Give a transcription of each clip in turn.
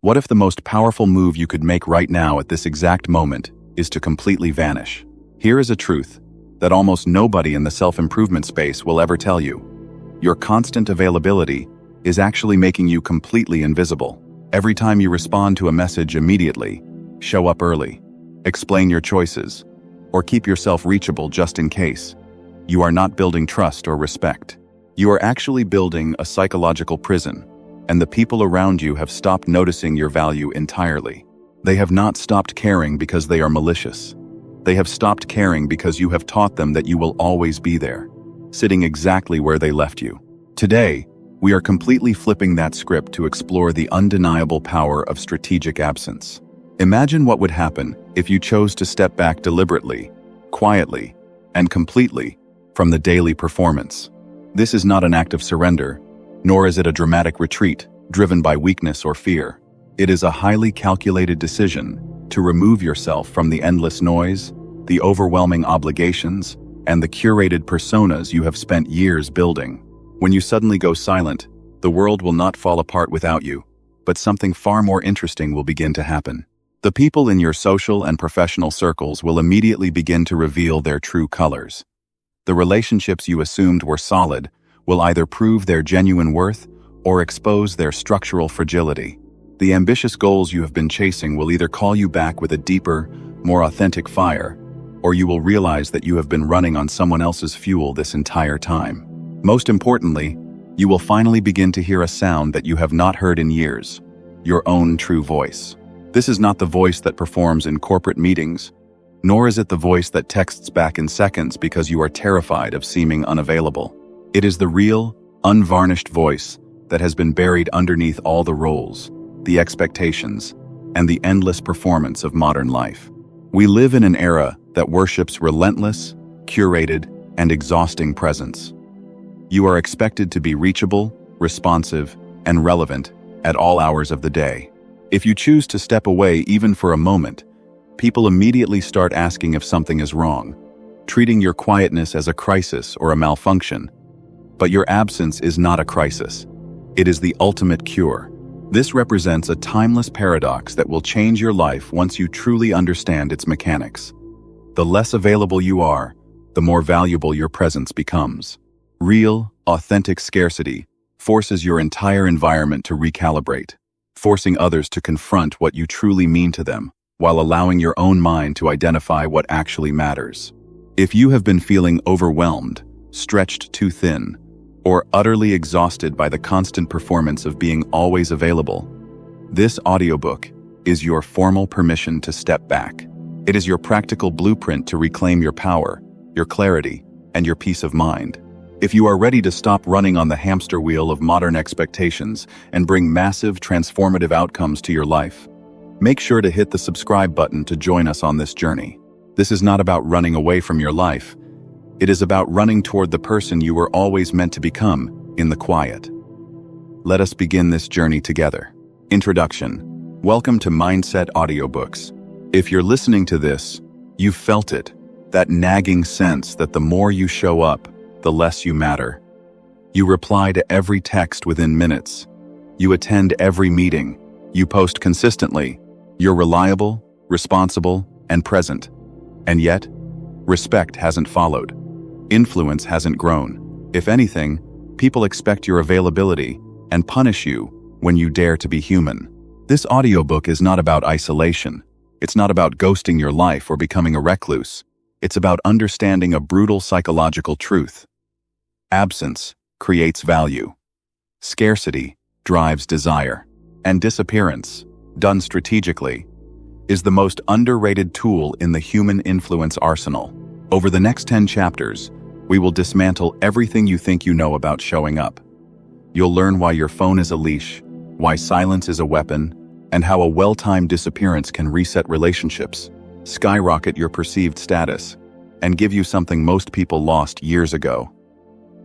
What if the most powerful move you could make right now at this exact moment is to completely vanish? Here is a truth that almost nobody in the self-improvement space will ever tell you. Your constant availability is actually making you completely invisible. Every time you respond to a message immediately, show up early, explain your choices, or keep yourself reachable just in case, you are not building trust or respect. You are actually building a psychological prison, and the people around you have stopped noticing your value entirely. They have not stopped caring because they are malicious. They have stopped caring because you have taught them that you will always be there, sitting exactly where they left you. Today, we are completely flipping that script to explore the undeniable power of strategic absence. Imagine what would happen if you chose to step back deliberately, quietly, and completely from the daily performance. This is not an act of surrender, nor is it a dramatic retreat driven by weakness or fear. It is a highly calculated decision to remove yourself from the endless noise, the overwhelming obligations, and the curated personas you have spent years building. When you suddenly go silent, the world will not fall apart without you, but something far more interesting will begin to happen. The people in your social and professional circles will immediately begin to reveal their true colors. The relationships you assumed were solid will either prove their genuine worth or expose their structural fragility. The ambitious goals you have been chasing will either call you back with a deeper, more authentic fire, or you will realize that you have been running on someone else's fuel this entire time. Most importantly, you will finally begin to hear a sound that you have not heard in years, your own true voice. This is not the voice that performs in corporate meetings, nor is it the voice that texts back in seconds because you are terrified of seeming unavailable. It is the real, unvarnished voice that has been buried underneath all the roles, the expectations, and the endless performance of modern life. We live in an era that worships relentless, curated, and exhausting presence. You are expected to be reachable, responsive, and relevant at all hours of the day. If you choose to step away even for a moment, people immediately start asking if something is wrong, treating your quietness as a crisis or a malfunction. But your absence is not a crisis. It is the ultimate cure. This represents a timeless paradox that will change your life once you truly understand its mechanics. The less available you are, the more valuable your presence becomes. Real, authentic scarcity forces your entire environment to recalibrate, forcing others to confront what you truly mean to them, while allowing your own mind to identify what actually matters. If you have been feeling overwhelmed, stretched too thin, or utterly exhausted by the constant performance of being always available, this audiobook is your formal permission to step back. It is your practical blueprint to reclaim your power, your clarity, and your peace of mind. If you are ready to stop running on the hamster wheel of modern expectations and bring massive, transformative outcomes to your life, make sure to hit the subscribe button to join us on this journey. This is not about running away from your life. It is about running toward the person you were always meant to become in the quiet. Let us begin this journey together. Introduction. Welcome to Mindset Audiobooks. If you're listening to this, you've felt it, that nagging sense that the more you show up, the less you matter. You reply to every text within minutes. You attend every meeting. You post consistently. You're reliable, responsible, and present. And yet, respect hasn't followed. Influence hasn't grown. If anything, people expect your availability and punish you when you dare to be human. This audiobook is not about isolation. It's not about ghosting your life or becoming a recluse. It's about understanding a brutal psychological truth. Absence creates value. Scarcity drives desire. And disappearance, done strategically, is the most underrated tool in the human influence arsenal. Over the next 10 chapters, we will dismantle everything you think you know about showing up. You'll learn why your phone is a leash, why silence is a weapon, and how a well-timed disappearance can reset relationships, skyrocket your perceived status, and give you something most people lost years ago.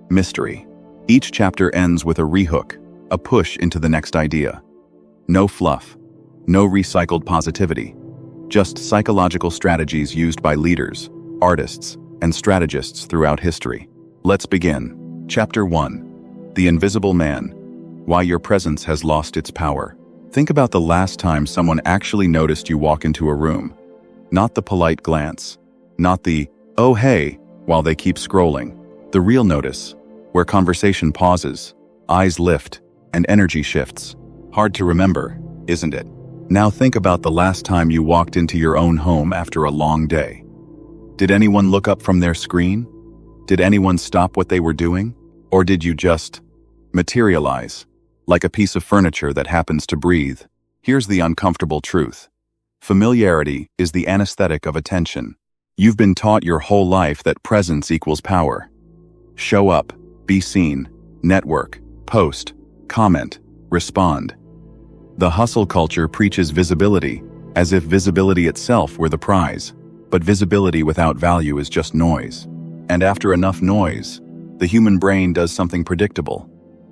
Mystery. Each chapter ends with a rehook, a push into the next idea. No fluff, no recycled positivity, just psychological strategies used by leaders, artists, and strategists throughout history. Let's begin. Chapter 1. The Invisible Man. Why Your Presence Has Lost Its Power. Think about the last time someone actually noticed you walk into a room. Not the polite glance. Not the, "Oh hey," while they keep scrolling. The real notice, where conversation pauses, eyes lift, and energy shifts. Hard to remember, isn't it? Now think about the last time you walked into your own home after a long day. Did anyone look up from their screen? Did anyone stop what they were doing? Or did you just materialize, like a piece of furniture that happens to breathe? Here's the uncomfortable truth. Familiarity is the anesthetic of attention. You've been taught your whole life that presence equals power. Show up, be seen, network, post, comment, respond. The hustle culture preaches visibility, as if visibility itself were the prize. But visibility without value is just noise. And after enough noise, the human brain does something predictable.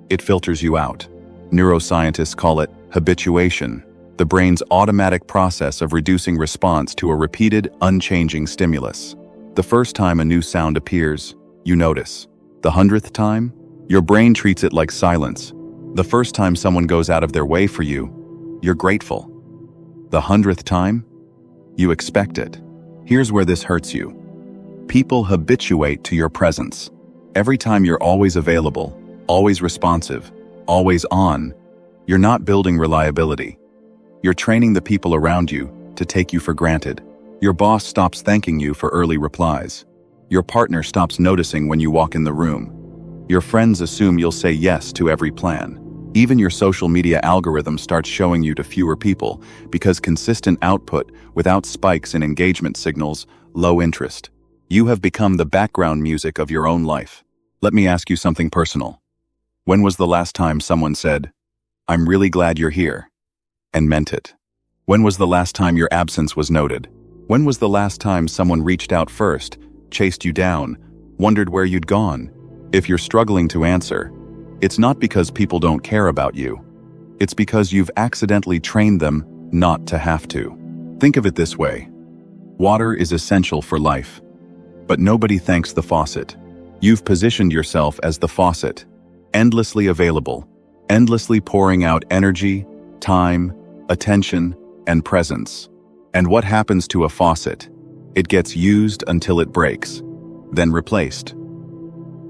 It filters you out. Neuroscientists call it habituation, the brain's automatic process of reducing response to a repeated, unchanging stimulus. The first time a new sound appears, you notice. The 100th time, your brain treats it like silence. The first time someone goes out of their way for you, you're grateful. The 100th time, you expect it. Here's where this hurts you. People habituate to your presence. Every time you're always available, always responsive, always on, you're not building reliability. You're training the people around you to take you for granted. Your boss stops thanking you for early replies. Your partner stops noticing when you walk in the room. Your friends assume you'll say yes to every plan. Even your social media algorithm starts showing you to fewer people because consistent output without spikes in engagement signals low interest. You have become the background music of your own life. Let me ask you something personal. When was the last time someone said, "I'm really glad you're here," and meant it? When was the last time your absence was noted? When was the last time someone reached out first, chased you down, wondered where you'd gone? If you're struggling to answer, it's not because people don't care about you. It's because you've accidentally trained them not to have to. Think of it this way. Water is essential for life, but nobody thanks the faucet. You've positioned yourself as the faucet, endlessly available, endlessly pouring out energy, time, attention, and presence. And what happens to a faucet? It gets used until it breaks, then replaced.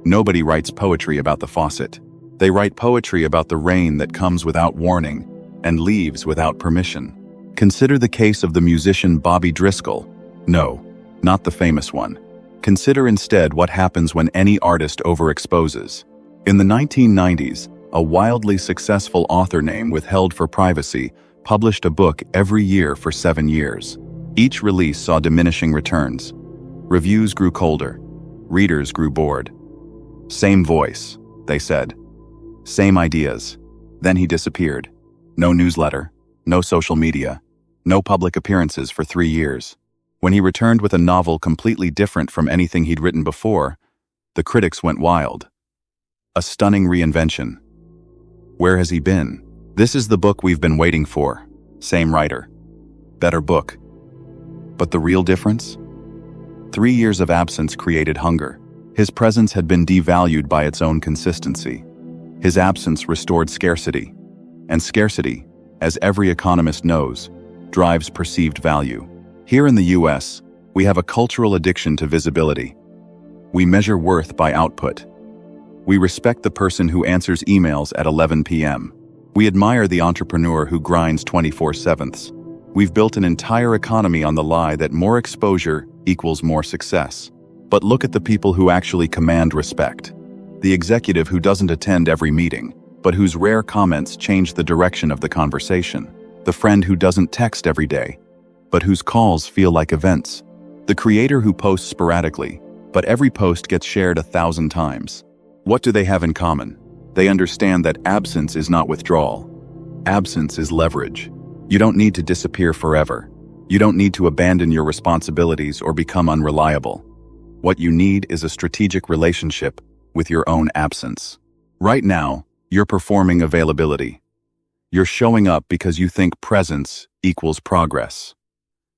Nobody writes poetry about the faucet. They write poetry about the rain that comes without warning and leaves without permission. Consider the case of the musician Bobby Driscoll. No, not the famous one. Consider instead what happens when any artist overexposes. In the 1990s, a wildly successful author name withheld for privacy published a book every year for 7 years. Each release saw diminishing returns. Reviews grew colder. Readers grew bored. Same voice, they said. Same ideas. Then he disappeared. No newsletter, no social media, no public appearances for 3 years. When he returned with a novel completely different from anything he'd written before, the critics went wild. A stunning reinvention. Where has he been? This is the book we've been waiting for. Same writer. Better book. But the real difference? 3 years of absence created hunger. His presence had been devalued by its own consistency. His absence restored scarcity. And scarcity, as every economist knows, drives perceived value. Here in the US, we have a cultural addiction to visibility. We measure worth by output. We respect the person who answers emails at 11 p.m. We admire the entrepreneur who grinds 24/7. We've built an entire economy on the lie that more exposure equals more success. But look at the people who actually command respect. The executive who doesn't attend every meeting, but whose rare comments change the direction of the conversation. The friend who doesn't text every day, but whose calls feel like events. The creator who posts sporadically, but every post gets shared 1,000 times. What do they have in common? They understand that absence is not withdrawal. Absence is leverage. You don't need to disappear forever. You don't need to abandon your responsibilities or become unreliable. What you need is a strategic relationship with your own absence. Right now, you're performing availability. You're showing up because you think presence equals progress.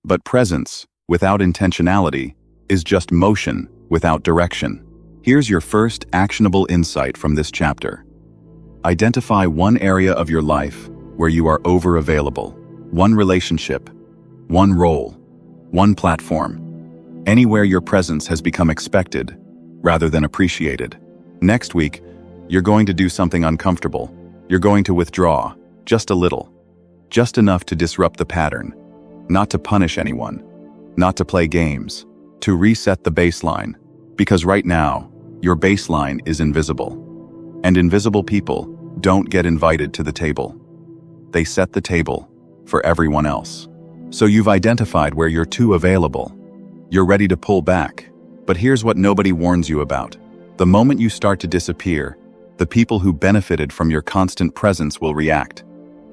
But presence, without intentionality, is just motion without direction. Here's your first actionable insight from this chapter. Identify one area of your life where you are over-available. One relationship, one role, one platform. Anywhere your presence has become expected rather than appreciated. Next week, you're going to do something uncomfortable. You're going to withdraw, just a little. Just enough to disrupt the pattern. Not to punish anyone. Not to play games. To reset the baseline. Because right now, your baseline is invisible. And invisible people don't get invited to the table. They set the table for everyone else. So you've identified where you're too available. You're ready to pull back. But here's what nobody warns you about. The moment you start to disappear, the people who benefited from your constant presence will react.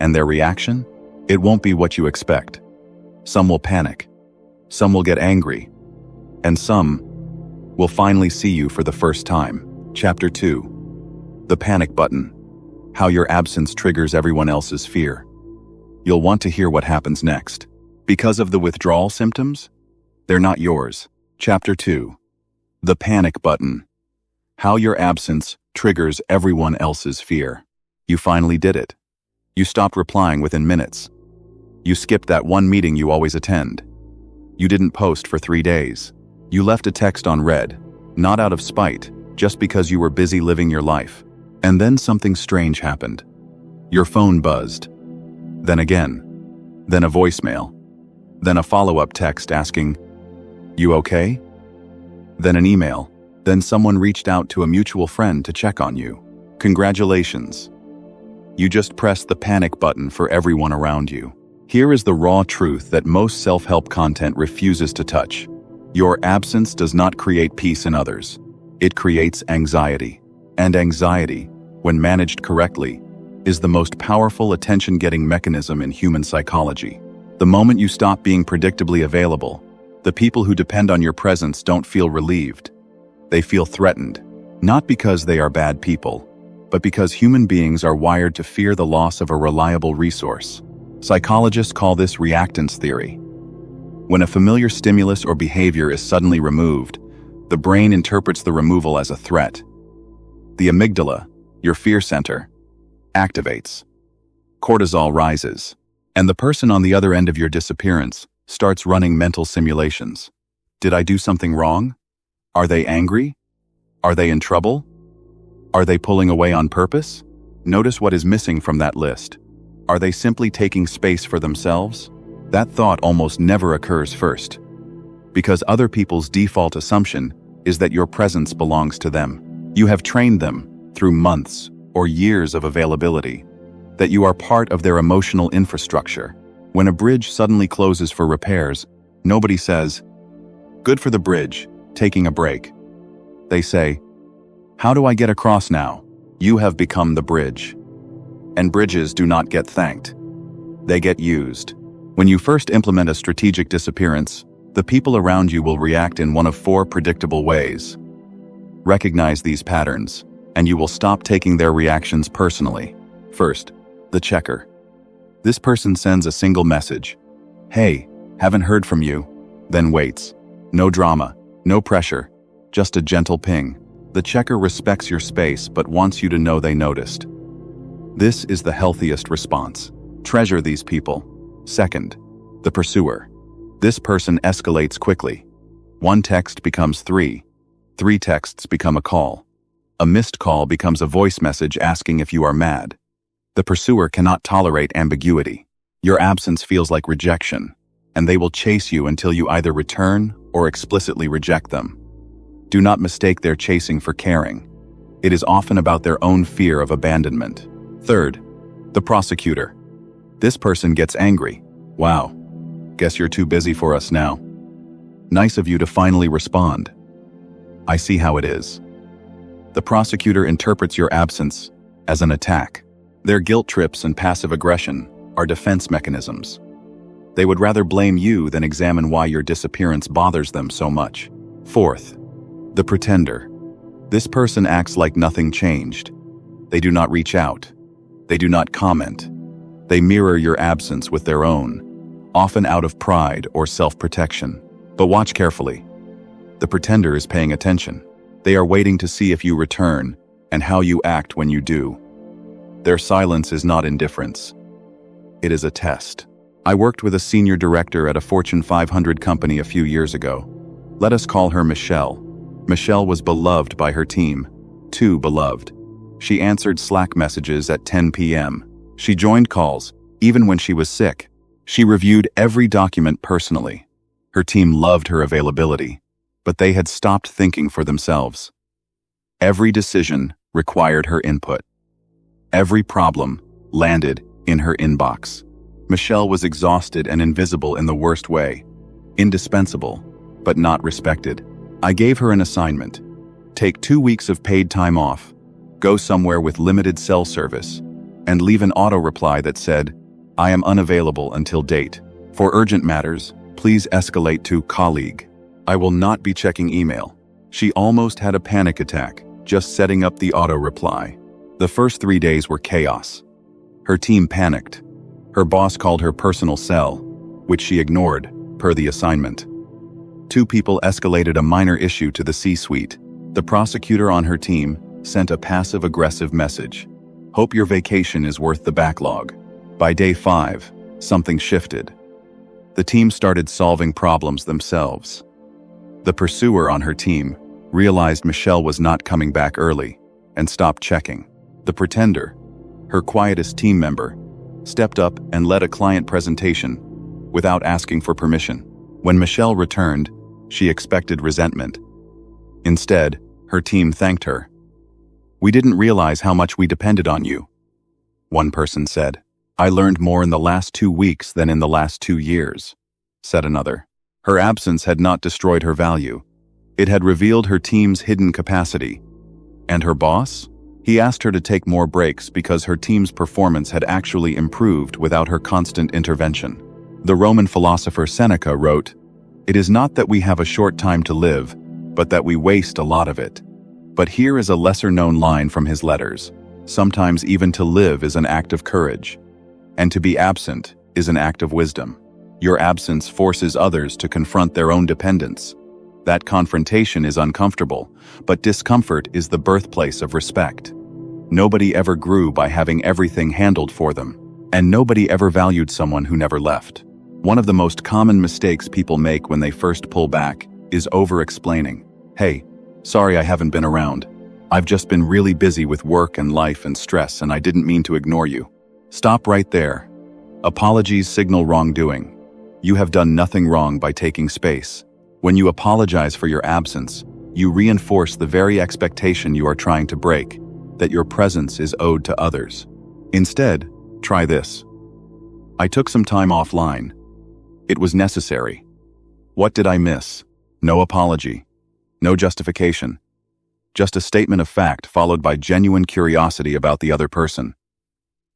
And their reaction? It won't be what you expect. Some will panic. Some will get angry. And some will finally see you for the first time. Chapter 2. The panic button. How your absence triggers everyone else's fear. You'll want to hear what happens next. Because of the withdrawal symptoms? They're not yours. Chapter 2. The panic button. How your absence triggers everyone else's fear. You finally did it. You stopped replying within minutes. You skipped that one meeting you always attend. You didn't post for 3 days. You left a text unread, not out of spite, just because you were busy living your life. And then something strange happened. Your phone buzzed. Then again. Then a voicemail. Then a follow-up text asking, "You okay?" Then an email. Then someone reached out to a mutual friend to check on you. Congratulations. You just pressed the panic button for everyone around you. Here is the raw truth that most self-help content refuses to touch. Your absence does not create peace in others. It creates anxiety. And anxiety, when managed correctly, is the most powerful attention-getting mechanism in human psychology. The moment you stop being predictably available, the people who depend on your presence don't feel relieved. They feel threatened, not because they are bad people, but because human beings are wired to fear the loss of a reliable resource. Psychologists call this reactance theory. When a familiar stimulus or behavior is suddenly removed, the brain interprets the removal as a threat. The amygdala, your fear center, activates. Cortisol rises, and the person on the other end of your disappearance starts running mental simulations. Did I do something wrong? Are they angry? Are they in trouble? Are they pulling away on purpose? Notice what is missing from that list. Are they simply taking space for themselves? That thought almost never occurs first, because other people's default assumption is that your presence belongs to them. You have trained them, through months or years of availability, that you are part of their emotional infrastructure. When a bridge suddenly closes for repairs, nobody says, "Good for the bridge, taking a break." They say, "How do I get across now?" You have become the bridge. And bridges do not get thanked. They get used. When you first implement a strategic disappearance, the people around you will react in one of 4 predictable ways. Recognize these patterns, and you will stop taking their reactions personally. First, the checker. This person sends a single message. "Hey, haven't heard from you," then waits. No drama, no pressure, just a gentle ping. The checker respects your space but wants you to know they noticed. This is the healthiest response. Treasure these people. Second, the pursuer. This person escalates quickly. 1 text becomes 3. 3 texts become a call. A missed call becomes a voice message asking if you are mad. The pursuer cannot tolerate ambiguity. Your absence feels like rejection, and they will chase you until you either return or explicitly reject them. Do not mistake their chasing for caring. It is often about their own fear of abandonment. Third, the prosecutor. This person gets angry. "Wow, guess you're too busy for us now. Nice of you to finally respond. I see how it is." The prosecutor interprets your absence as an attack. Their guilt trips and passive aggression are defense mechanisms. They would rather blame you than examine why your disappearance bothers them so much. Fourth, the pretender. This person acts like nothing changed. They do not reach out. They do not comment. They mirror your absence with their own, often out of pride or self-protection. But watch carefully. The pretender is paying attention. They are waiting to see if you return and how you act when you do. Their silence is not indifference. It is a test. I worked with a senior director at a Fortune 500 company a few years ago. Let us call her Michelle. Michelle was beloved by her team. Too beloved. She answered Slack messages at 10 p.m. She joined calls, even when she was sick. She reviewed every document personally. Her team loved her availability, but they had stopped thinking for themselves. Every decision required her input. Every problem landed in her inbox. Michelle was exhausted and invisible in the worst way. Indispensable, but not respected. I gave her an assignment. Take 2 weeks of paid time off, go somewhere with limited cell service, and leave an auto reply that said, "I am unavailable until date. For urgent matters, please escalate to colleague. I will not be checking email." She almost had a panic attack just setting up the auto reply. The first 3 days were chaos. Her team panicked. Her boss called her personal cell, which she ignored, per the assignment. 2 people escalated a minor issue to the C-suite. The prosecutor on her team sent a passive-aggressive message. "Hope your vacation is worth the backlog." By day 5, something shifted. The team started solving problems themselves. The pursuer on her team realized Michelle was not coming back early and stopped checking. The pretender, her quietest team member, stepped up and led a client presentation without asking for permission. When Michelle returned, she expected resentment. Instead, her team thanked her. "We didn't realize how much we depended on you," one person said. "I learned more in the last 2 weeks than in the last 2 years," said another. Her absence had not destroyed her value. It had revealed her team's hidden capacity. And her boss? He asked her to take more breaks because her team's performance had actually improved without her constant intervention. The Roman philosopher Seneca wrote, "It is not that we have a short time to live, but that we waste a lot of it." But here is a lesser-known line from his letters. Sometimes even to live is an act of courage, and to be absent is an act of wisdom. Your absence forces others to confront their own dependence. That confrontation is uncomfortable, but discomfort is the birthplace of respect. Nobody ever grew by having everything handled for them, and nobody ever valued someone who never left. One of the most common mistakes people make when they first pull back is over-explaining. "Hey, sorry I haven't been around. I've just been really busy with work and life and stress, and I didn't mean to ignore you." Stop right there. Apologies signal wrongdoing. You have done nothing wrong by taking space. When you apologize for your absence, you reinforce the very expectation you are trying to break, that your presence is owed to others. Instead, try this. "I took some time offline. It was necessary. What did I miss?" No apology. No justification. Just a statement of fact followed by genuine curiosity about the other person.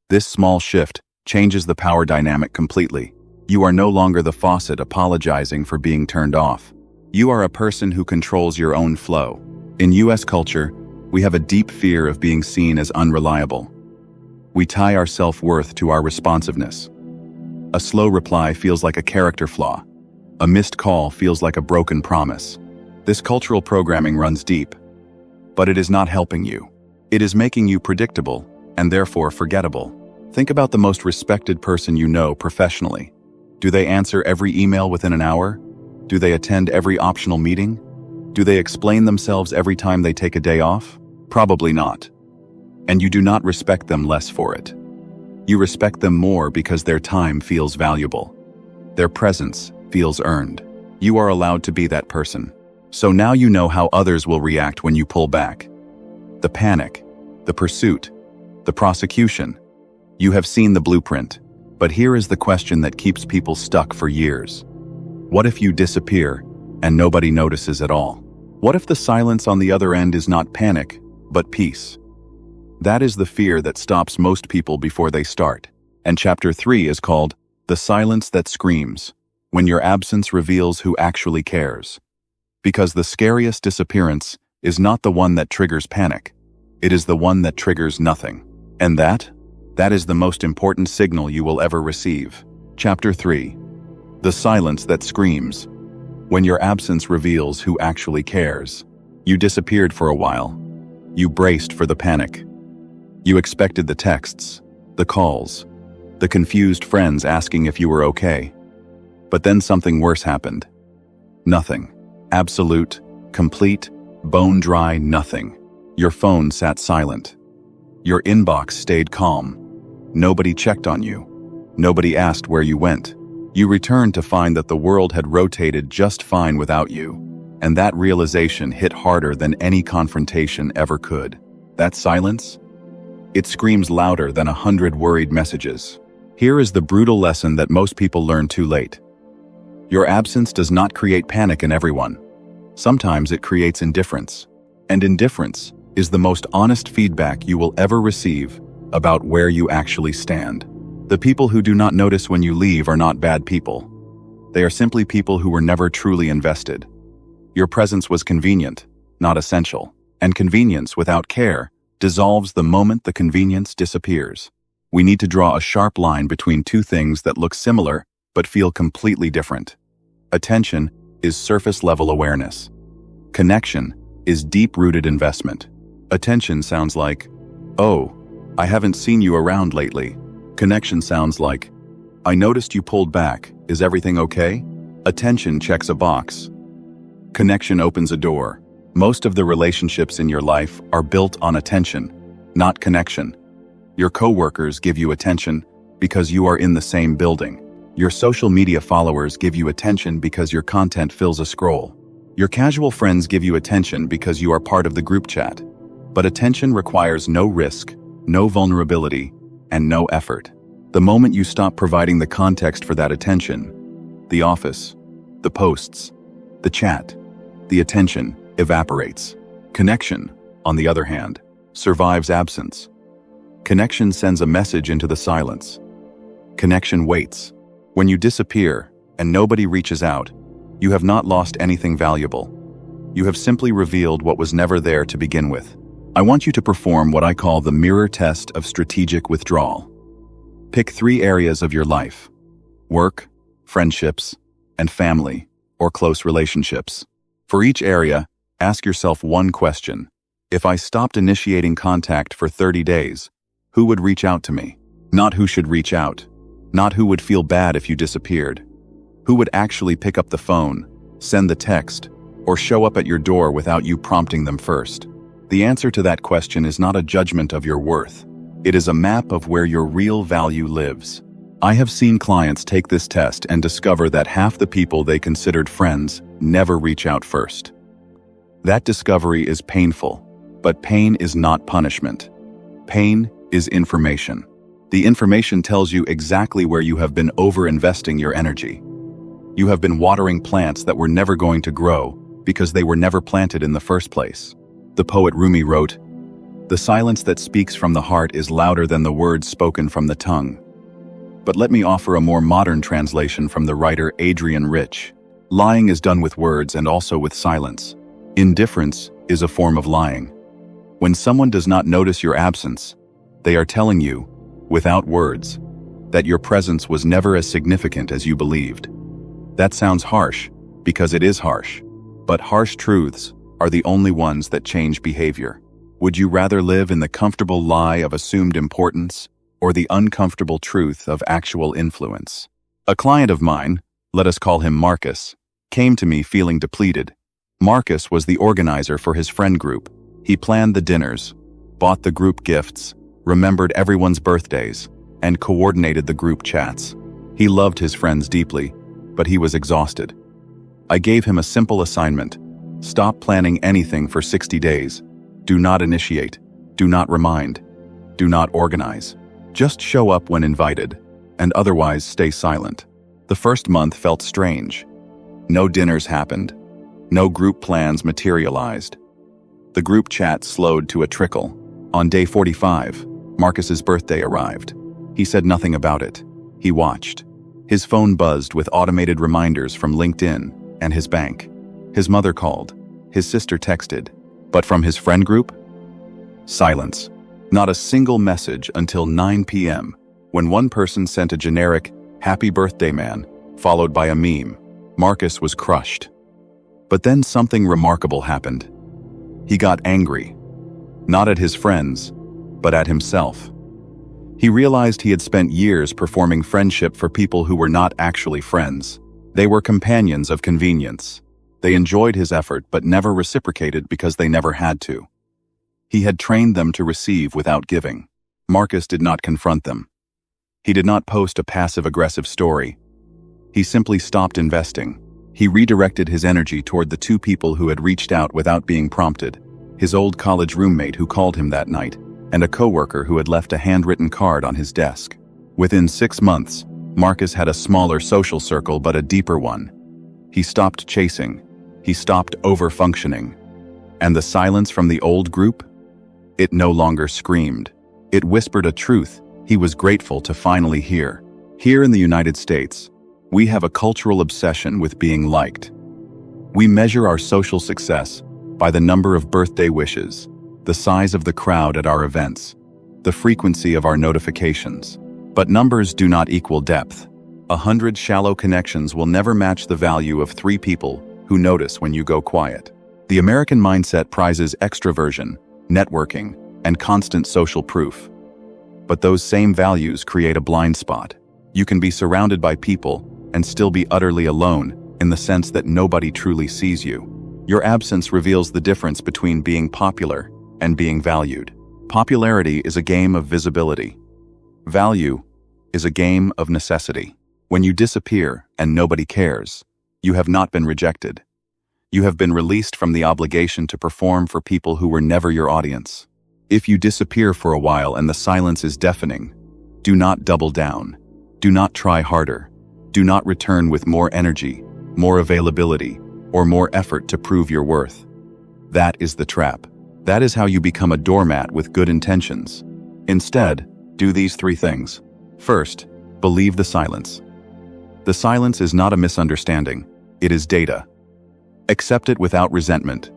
This small shift changes the power dynamic completely. You are no longer the faucet apologizing for being turned off. You are a person who controls your own flow. In US culture, we have a deep fear of being seen as unreliable. We tie our self-worth to our responsiveness. A slow reply feels like a character flaw. A missed call feels like a broken promise. This cultural programming runs deep, but it is not helping you. It is making you predictable and therefore forgettable. Think about the most respected person you know professionally. Do they answer every email within an hour? Do they attend every optional meeting? Do they explain themselves every time they take a day off? Probably not. And you do not respect them less for it. You respect them more because their time feels valuable. Their presence feels earned. You are allowed to be that person. So now you know how others will react when you pull back. The panic, the pursuit, the prosecution. You have seen the blueprint, but here is the question that keeps people stuck for years. What if you disappear and nobody notices at all? What if the silence on the other end is not panic, but peace? That is the fear that stops most people before they start. And chapter 3 is called The Silence That Screams, when your absence reveals who actually cares. Because the scariest disappearance is not the one that triggers panic. It is the one that triggers nothing. And that is the most important signal you will ever receive. Chapter 3. The Silence That Screams. When your absence reveals who actually cares. You disappeared for a while. You braced for the panic. You expected the texts, the calls, the confused friends asking if you were okay. But then something worse happened. Nothing. Absolute, complete, bone-dry nothing. Your phone sat silent. Your inbox stayed calm. Nobody checked on you. Nobody asked where you went. You returned to find that the world had rotated just fine without you. And that realization hit harder than any confrontation ever could. That silence? It screams louder than 100 worried messages. Here is the brutal lesson that most people learn too late. Your absence does not create panic in everyone. Sometimes it creates indifference. And indifference is the most honest feedback you will ever receive about where you actually stand. The people who do not notice when you leave are not bad people. They are simply people who were never truly invested. Your presence was convenient, not essential. And convenience without care dissolves the moment the convenience disappears. We need to draw a sharp line between two things that look similar but feel completely different. Attention is surface-level awareness. Connection is deep-rooted investment. Attention sounds like, "Oh, I haven't seen you around lately." Connection sounds like, "I noticed you pulled back. Is everything okay?" Attention checks a box. Connection opens a door. Most of the relationships in your life are built on attention, not connection. Your coworkers give you attention because you are in the same building. Your social media followers give you attention because your content fills a scroll. Your casual friends give you attention because you are part of the group chat. But attention requires no risk, no vulnerability, and no effort. The moment you stop providing the context for that attention, the office, the posts, the chat, the attention evaporates. Connection, on the other hand, survives absence. Connection sends a message into the silence. Connection waits. When you disappear and nobody reaches out, you have not lost anything valuable. You have simply revealed what was never there to begin with. I want you to perform what I call the mirror test of strategic withdrawal. Pick 3 areas of your life: work, friendships, and family, or close relationships. For each area, ask yourself one question. If I stopped initiating contact for 30 days, who would reach out to me? Not who should reach out. Not who would feel bad if you disappeared. Who would actually pick up the phone, send the text, or show up at your door without you prompting them first? The answer to that question is not a judgment of your worth. It is a map of where your real value lives. I have seen clients take this test and discover that half the people they considered friends never reach out first. That discovery is painful, but pain is not punishment. Pain is information. The information tells you exactly where you have been over-investing your energy. You have been watering plants that were never going to grow because they were never planted in the first place. The poet Rumi wrote, "The silence that speaks from the heart is louder than the words spoken from the tongue." But let me offer a more modern translation from the writer Adrian Rich. Lying is done with words and also with silence. Indifference is a form of lying. When someone does not notice your absence, they are telling you, without words, that your presence was never as significant as you believed. That sounds harsh, because it is harsh. But harsh truths are the only ones that change behavior. Would you rather live in the comfortable lie of assumed importance, or the uncomfortable truth of actual influence? A client of mine, let us call him Marcus, came to me feeling depleted. Marcus was the organizer for his friend group. He planned the dinners, bought the group gifts, remembered everyone's birthdays, and coordinated the group chats. He loved his friends deeply, but he was exhausted. I gave him a simple assignment: stop planning anything for 60 days. Do not initiate, do not remind, do not organize. Just show up when invited, and otherwise stay silent. The first month felt strange. No dinners happened. No group plans materialized. The group chat slowed to a trickle. On day 45, Marcus's birthday arrived. He said nothing about it. He watched. His phone buzzed with automated reminders from LinkedIn and his bank. His mother called. His sister texted. But from his friend group? Silence. Not a single message until 9 p.m., when one person sent a generic, "Happy birthday, man," followed by a meme. Marcus was crushed. But then something remarkable happened. He got angry. Not at his friends, but at himself. He realized he had spent years performing friendship for people who were not actually friends. They were companions of convenience. They enjoyed his effort but never reciprocated because they never had to. He had trained them to receive without giving. Marcus did not confront them. He did not post a passive-aggressive story. He simply stopped investing. He redirected his energy toward the two people who had reached out without being prompted: his old college roommate who called him that night, and a coworker who had left a handwritten card on his desk. Within 6 months, Marcus had a smaller social circle but a deeper one. He stopped chasing. He stopped over-functioning. And the silence from the old group? It no longer screamed. It whispered a truth he was grateful to finally hear. Here in the United States, we have a cultural obsession with being liked. We measure our social success by the number of birthday wishes, the size of the crowd at our events, the frequency of our notifications. But numbers do not equal depth. 100 shallow connections will never match the value of 3 people who notice when you go quiet. The American mindset prizes extroversion, networking, and constant social proof. But those same values create a blind spot. You can be surrounded by people and still be utterly alone, in the sense that nobody truly sees you. Your absence reveals the difference between being popular and being valued. Popularity is a game of visibility. Value is a game of necessity. When you disappear and nobody cares, you have not been rejected. You have been released from the obligation to perform for people who were never your audience. If you disappear for a while and the silence is deafening, do not double down. Do not try harder. Do not return with more energy, more availability, or more effort to prove your worth. That is the trap. That is how you become a doormat with good intentions. Instead, do these 3 things. First, believe the silence. The silence is not a misunderstanding. It is data. Accept it without resentment.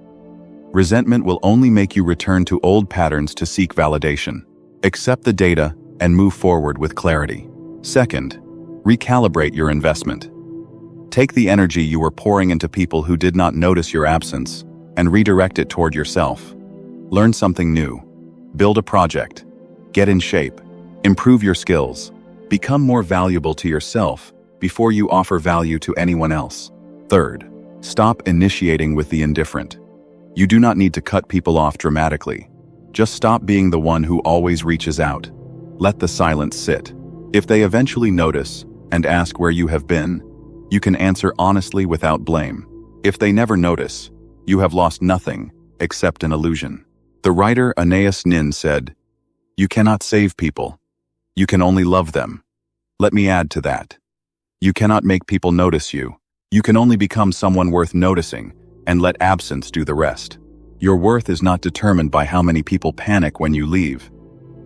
Resentment will only make you return to old patterns to seek validation. Accept the data and move forward with clarity. Second, recalibrate your investment. Take the energy you were pouring into people who did not notice your absence and redirect it toward yourself. Learn something new. Build a project. Get in shape. Improve your skills. Become more valuable to yourself before you offer value to anyone else. Third, stop initiating with the indifferent. You do not need to cut people off dramatically. Just stop being the one who always reaches out. Let the silence sit. If they eventually notice and ask where you have been, you can answer honestly without blame. If they never notice, you have lost nothing except an illusion. The writer Anais Nin said, "You cannot save people. You can only love them." Let me add to that. You cannot make people notice you. You can only become someone worth noticing and let absence do the rest. Your worth is not determined by how many people panic when you leave.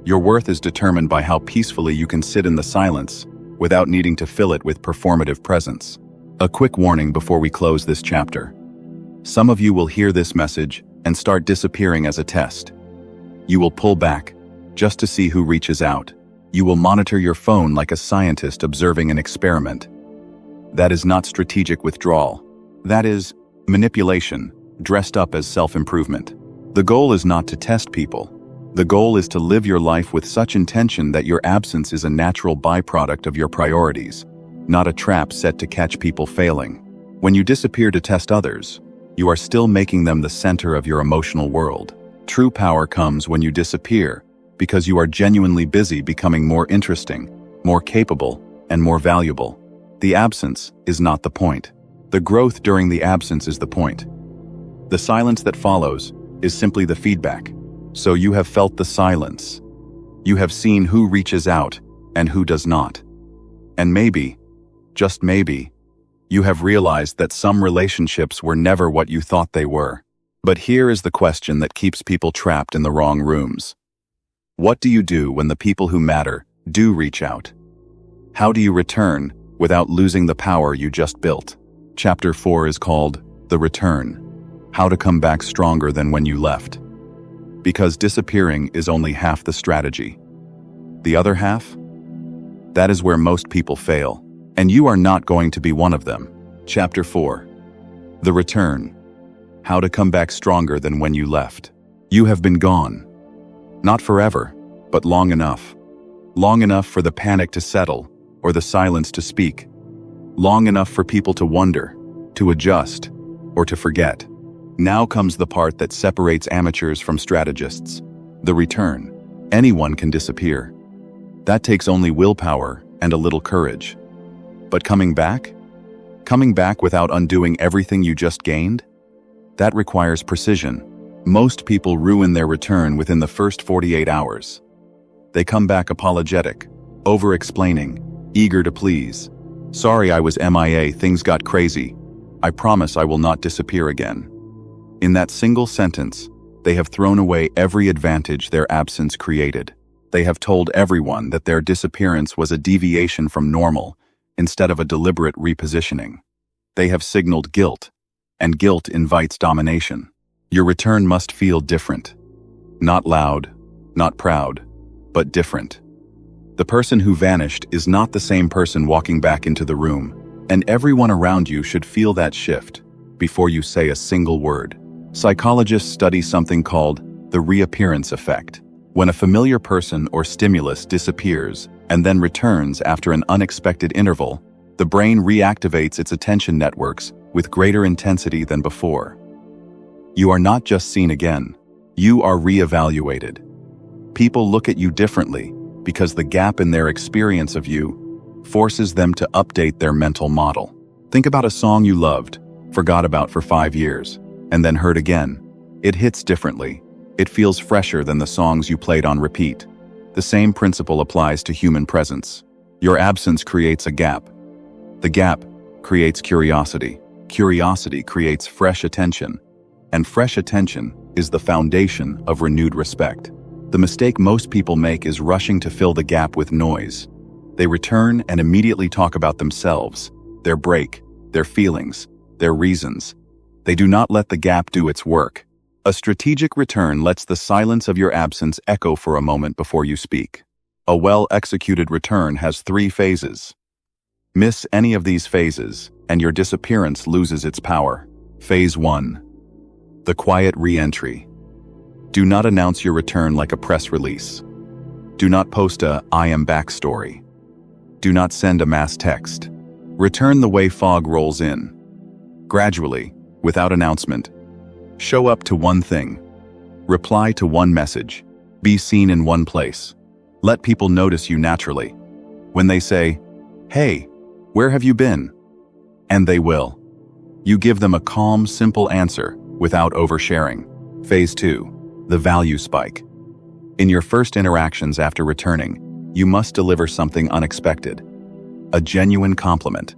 Your worth is determined by how peacefully you can sit in the silence without needing to fill it with performative presence. A quick warning before we close this chapter. Some of you will hear this message and start disappearing as a test. You will pull back just to see who reaches out. You will monitor your phone like a scientist observing an experiment. That is not strategic withdrawal. That is manipulation, dressed up as self-improvement. The goal is not to test people. The goal is to live your life with such intention that your absence is a natural byproduct of your priorities, not a trap set to catch people failing. When you disappear to test others, you are still making them the center of your emotional world. True power comes when you disappear, because you are genuinely busy becoming more interesting, more capable, and more valuable. The absence is not the point. The growth during the absence is the point. The silence that follows is simply the feedback. So you have felt the silence. You have seen who reaches out and who does not. And maybe, just maybe, you have realized that some relationships were never what you thought they were. But here is the question that keeps people trapped in the wrong rooms. What do you do when the people who matter do reach out? How do you return without losing the power you just built? Chapter 4 is called The Return. How to come back stronger than when you left. Because disappearing is only half the strategy. The other half? That is where most people fail, and you are not going to be one of them. Chapter 4. The Return. How to come back stronger than when you left. You have been gone. Not forever, but long enough. Long enough for the panic to settle, or the silence to speak. Long enough for people to wonder, to adjust, or to forget. Now comes the part that separates amateurs from strategists. The return. Anyone can disappear. That takes only willpower and a little courage. But coming back? Coming back without undoing everything you just gained? That requires precision. Most people ruin their return within the first 48 hours. They come back apologetic, over-explaining, eager to please. Sorry I was MIA, things got crazy. I promise I will not disappear again. In that single sentence, they have thrown away every advantage their absence created. They have told everyone that their disappearance was a deviation from normal instead of a deliberate repositioning. They have signaled guilt, and guilt invites domination. Your return must feel different. Not loud, not proud, but different. The person who vanished is not the same person walking back into the room, and everyone around you should feel that shift before you say a single word. Psychologists study something called the reappearance effect. When a familiar person or stimulus disappears and then returns after an unexpected interval, the brain reactivates its attention networks with greater intensity than before. You are not just seen again, you are reevaluated. People look at you differently because the gap in their experience of you forces them to update their mental model. Think about a song you loved, forgot about for 5 years, and then heard again. It hits differently. It feels fresher than the songs you played on repeat. The same principle applies to human presence. Your absence creates a gap. The gap creates curiosity. Curiosity creates fresh attention. And fresh attention is the foundation of renewed respect. The mistake most people make is rushing to fill the gap with noise. They return and immediately talk about themselves, their break, their feelings, their reasons. They do not let the gap do its work. A strategic return lets the silence of your absence echo for a moment before you speak. A well-executed return has 3 phases. Miss any of these phases, and your disappearance loses its power. Phase 1. The quiet re-entry. Do not announce your return like a press release. Do not post a "I am back" story. Do not send a mass text. Return the way fog rolls in. Gradually, without announcement. Show up to one thing. Reply to one message. Be seen in one place. Let people notice you naturally. When they say, "Hey, where have you been?" And they will. You give them a calm, simple answer without oversharing. Phase 2. The value spike. In your first interactions after returning, you must deliver something unexpected. A genuine compliment.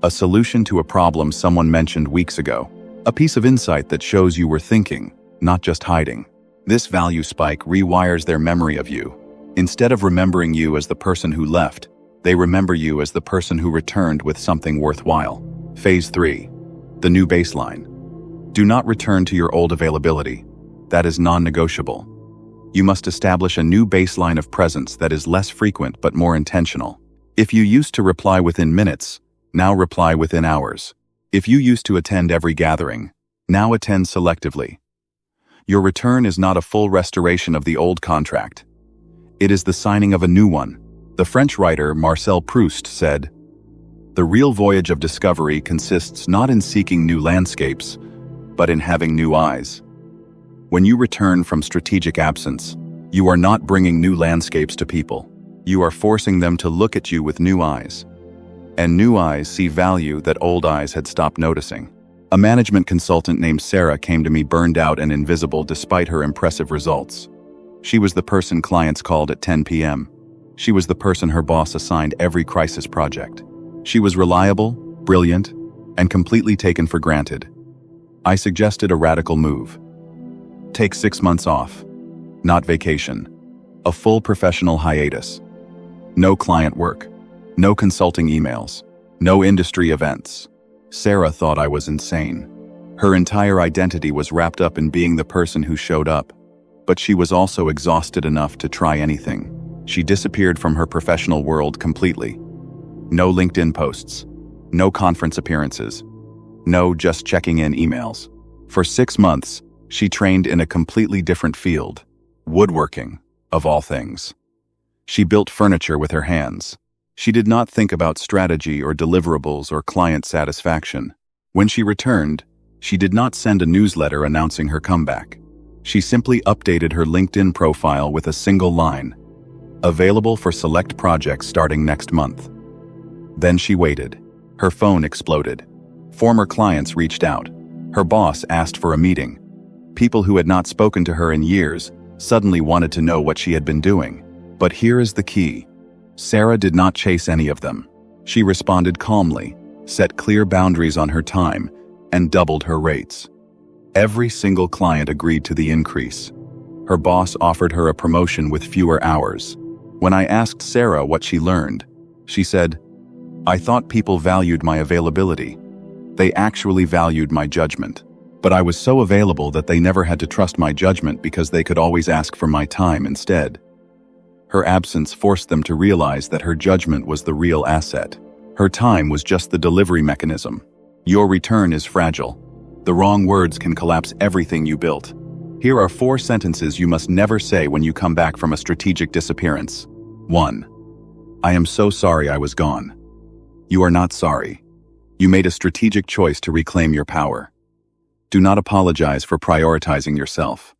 A solution to a problem someone mentioned weeks ago. A piece of insight that shows you were thinking, not just hiding. This value spike rewires their memory of you. Instead of remembering you as the person who left, they remember you as the person who returned with something worthwhile. Phase 3. The new baseline. Do not return to your old availability. That is non-negotiable. You must establish a new baseline of presence that is less frequent but more intentional. If you used to reply within minutes, now reply within hours. If you used to attend every gathering, now attend selectively. Your return is not a full restoration of the old contract. It is the signing of a new one. The French writer Marcel Proust said, "The real voyage of discovery consists not in seeking new landscapes, but in having new eyes." When you return from strategic absence, you are not bringing new landscapes to people. You are forcing them to look at you with new eyes. And new eyes see value that old eyes had stopped noticing. A management consultant named Sarah came to me burned out and invisible despite her impressive results. She was the person clients called at 10 p.m. She was the person her boss assigned every crisis project. She was reliable, brilliant, and completely taken for granted. I suggested a radical move. Take 6 months off. Not vacation. A full professional hiatus. No client work. No consulting emails. No industry events. Sarah thought I was insane. Her entire identity was wrapped up in being the person who showed up. But she was also exhausted enough to try anything. She disappeared from her professional world completely. No LinkedIn posts. No conference appearances. No just checking in emails. For 6 months, she trained in a completely different field. Woodworking, of all things. She built furniture with her hands. She did not think about strategy or deliverables or client satisfaction. When she returned, she did not send a newsletter announcing her comeback. She simply updated her LinkedIn profile with a single line: "Available for select projects starting next month." Then she waited. Her phone exploded. Former clients reached out. Her boss asked for a meeting. People who had not spoken to her in years suddenly wanted to know what she had been doing. But here is the key. Sarah did not chase any of them. She responded calmly, set clear boundaries on her time, and doubled her rates. Every single client agreed to the increase. Her boss offered her a promotion with fewer hours. When I asked Sarah what she learned, she said, "I thought people valued my availability. They actually valued my judgment. But I was so available that they never had to trust my judgment because they could always ask for my time instead." Her absence forced them to realize that her judgment was the real asset. Her time was just the delivery mechanism. Your return is fragile. The wrong words can collapse everything you built. Here are 4 sentences you must never say when you come back from a strategic disappearance. 1. I am so sorry I was gone. You are not sorry. You made a strategic choice to reclaim your power. Do not apologize for prioritizing yourself.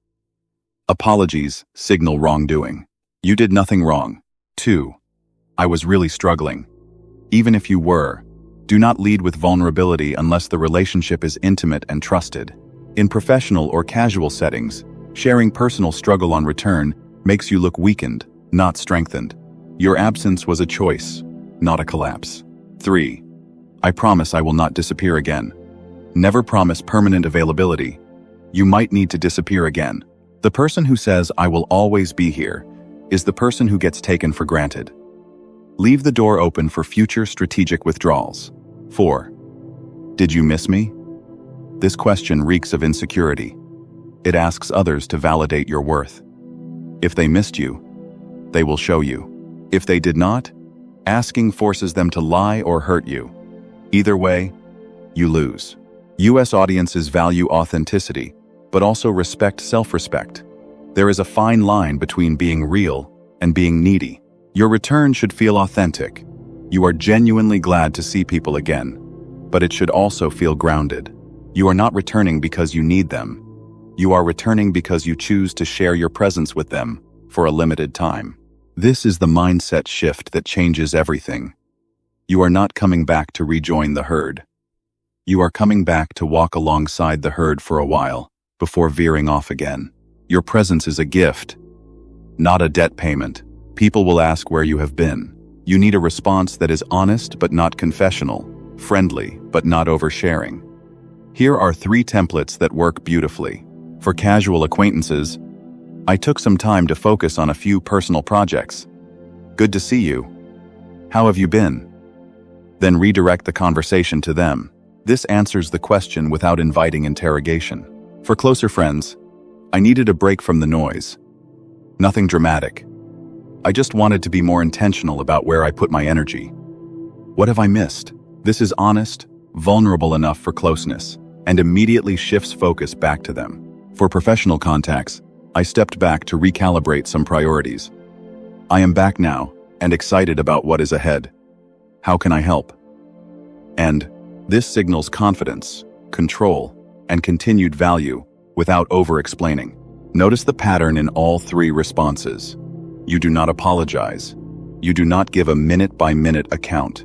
Apologies signal wrongdoing. You did nothing wrong. 2. I was really struggling. Even if you were, do not lead with vulnerability unless the relationship is intimate and trusted. In professional or casual settings, sharing personal struggle on return makes you look weakened, not strengthened. Your absence was a choice, not a collapse. 3. I promise I will not disappear again. Never promise permanent availability. You might need to disappear again. The person who says, "I will always be here," is the person who gets taken for granted. Leave the door open for future strategic withdrawals. 4. Did you miss me? This question reeks of insecurity. It asks others to validate your worth. If they missed you, they will show you. If they did not, asking forces them to lie or hurt you. Either way, you lose. US audiences value authenticity, but also respect self-respect. There is a fine line between being real and being needy. Your return should feel authentic. You are genuinely glad to see people again, but it should also feel grounded. You are not returning because you need them. You are returning because you choose to share your presence with them for a limited time. This is the mindset shift that changes everything. You are not coming back to rejoin the herd. You are coming back to walk alongside the herd for a while, before veering off again. Your presence is a gift, not a debt payment. People will ask where you have been. You need a response that is honest but not confessional, friendly but not oversharing. Here are 3 templates that work beautifully. For casual acquaintances, I took some time to focus on a few personal projects. Good to see you. How have you been? Then redirect the conversation to them. This answers the question without inviting interrogation. For closer friends, I needed a break from the noise. Nothing dramatic. I just wanted to be more intentional about where I put my energy. What have I missed? This is honest, vulnerable enough for closeness, and immediately shifts focus back to them. For professional contacts, I stepped back to recalibrate some priorities. I am back now, and excited about what is ahead. How can I help? And this signals confidence, control, and continued value without over-explaining. Notice the pattern in all 3 responses. You do not apologize. You do not give a minute-by-minute account.